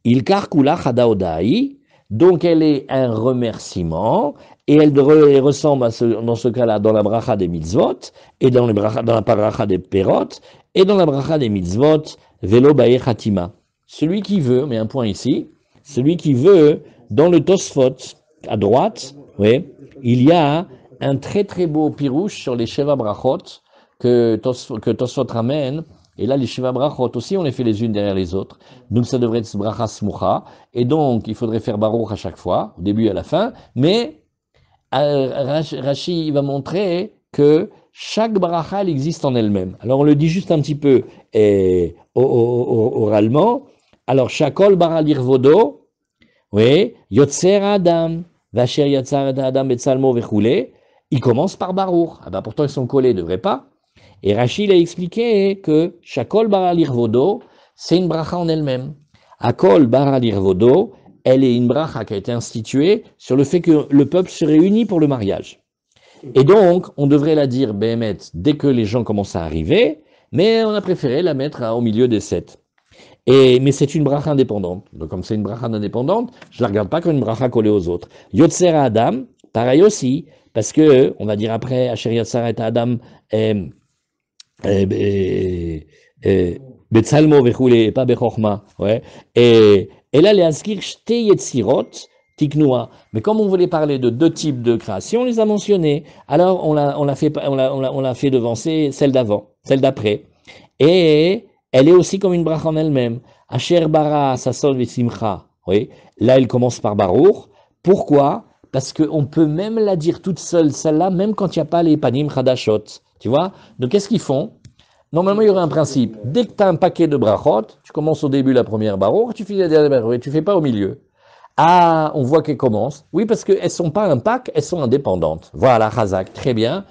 Speaker 1: Il karkula chadaodai, donc elle est un remerciement, et elle ressemble dans ce cas-là dans la bracha des mitzvot, et dans la bracha des perot, et dans la bracha des mitzvot, velo bae chatima. Celui qui veut, mais un point ici, celui qui veut, dans le Tosfot, à droite, oui, il y a un très très beau pirouche sur les Sheva brachot, que Tosfot ramène. Et là, les Shiva Brachot aussi, on les fait les unes derrière les autres. Donc, ça devrait être Bracha Smucha. Et donc, il faudrait faire Baruch à chaque fois, au début et à la fin. Mais, Rashi va montrer que chaque Bracha, elle existe en elle-même. Alors, on le dit juste un petit peu oralement. Alors, Shakol Bara Lirvodo, oui, Yotzer Adam, Vasher Yatzar Adam Betzalmo Vechule. ils commencent par Barour. Ah ben pourtant ils sont collés, ils ne devraient pas. Et Rachid a expliqué que Shakol Bara Lirvodo, c'est une bracha en elle-même. Akol Bara Lirvodo, elle est une bracha qui a été instituée sur le fait que le peuple se réunit pour le mariage. Et donc, on devrait la dire, Béhémet, dès que les gens commencent à arriver, mais on a préféré la mettre au milieu des 7. Mais c'est une bracha indépendante. Donc, comme c'est une bracha indépendante, je ne la regarde pas comme une bracha collée aux autres. Yotzer Adam, pareil aussi, parce que, on va dire après, Asher Yotzer et Adam, Betzalmo vechule, pas Bechorma, ouais. Et là, les Askir, Shte Yetzirot, Tiknoua. Mais comme on voulait parler de 2 types de création, on les a mentionnés. Alors, on l'a fait devancer celle d'avant, celle d'après. Et elle est aussi comme une bracha en elle-même. Asher bara sasol vesimcha. Oui. Là, elle commence par Barour. Pourquoi? Parce qu'on peut même la dire toute seule, celle-là, même quand il n'y a pas les panim chadashot. Tu vois? Donc, qu'est-ce qu'ils font? Normalement, il y aurait un principe. Dès que tu as un paquet de brachot, tu commences au début la première Barour, tu finis la dernière Barour, et tu ne fais pas au milieu. Ah, on voit qu'elles commencent. Oui, parce qu'elles ne sont pas un pack, elles sont indépendantes. Voilà, Chazak, très bien.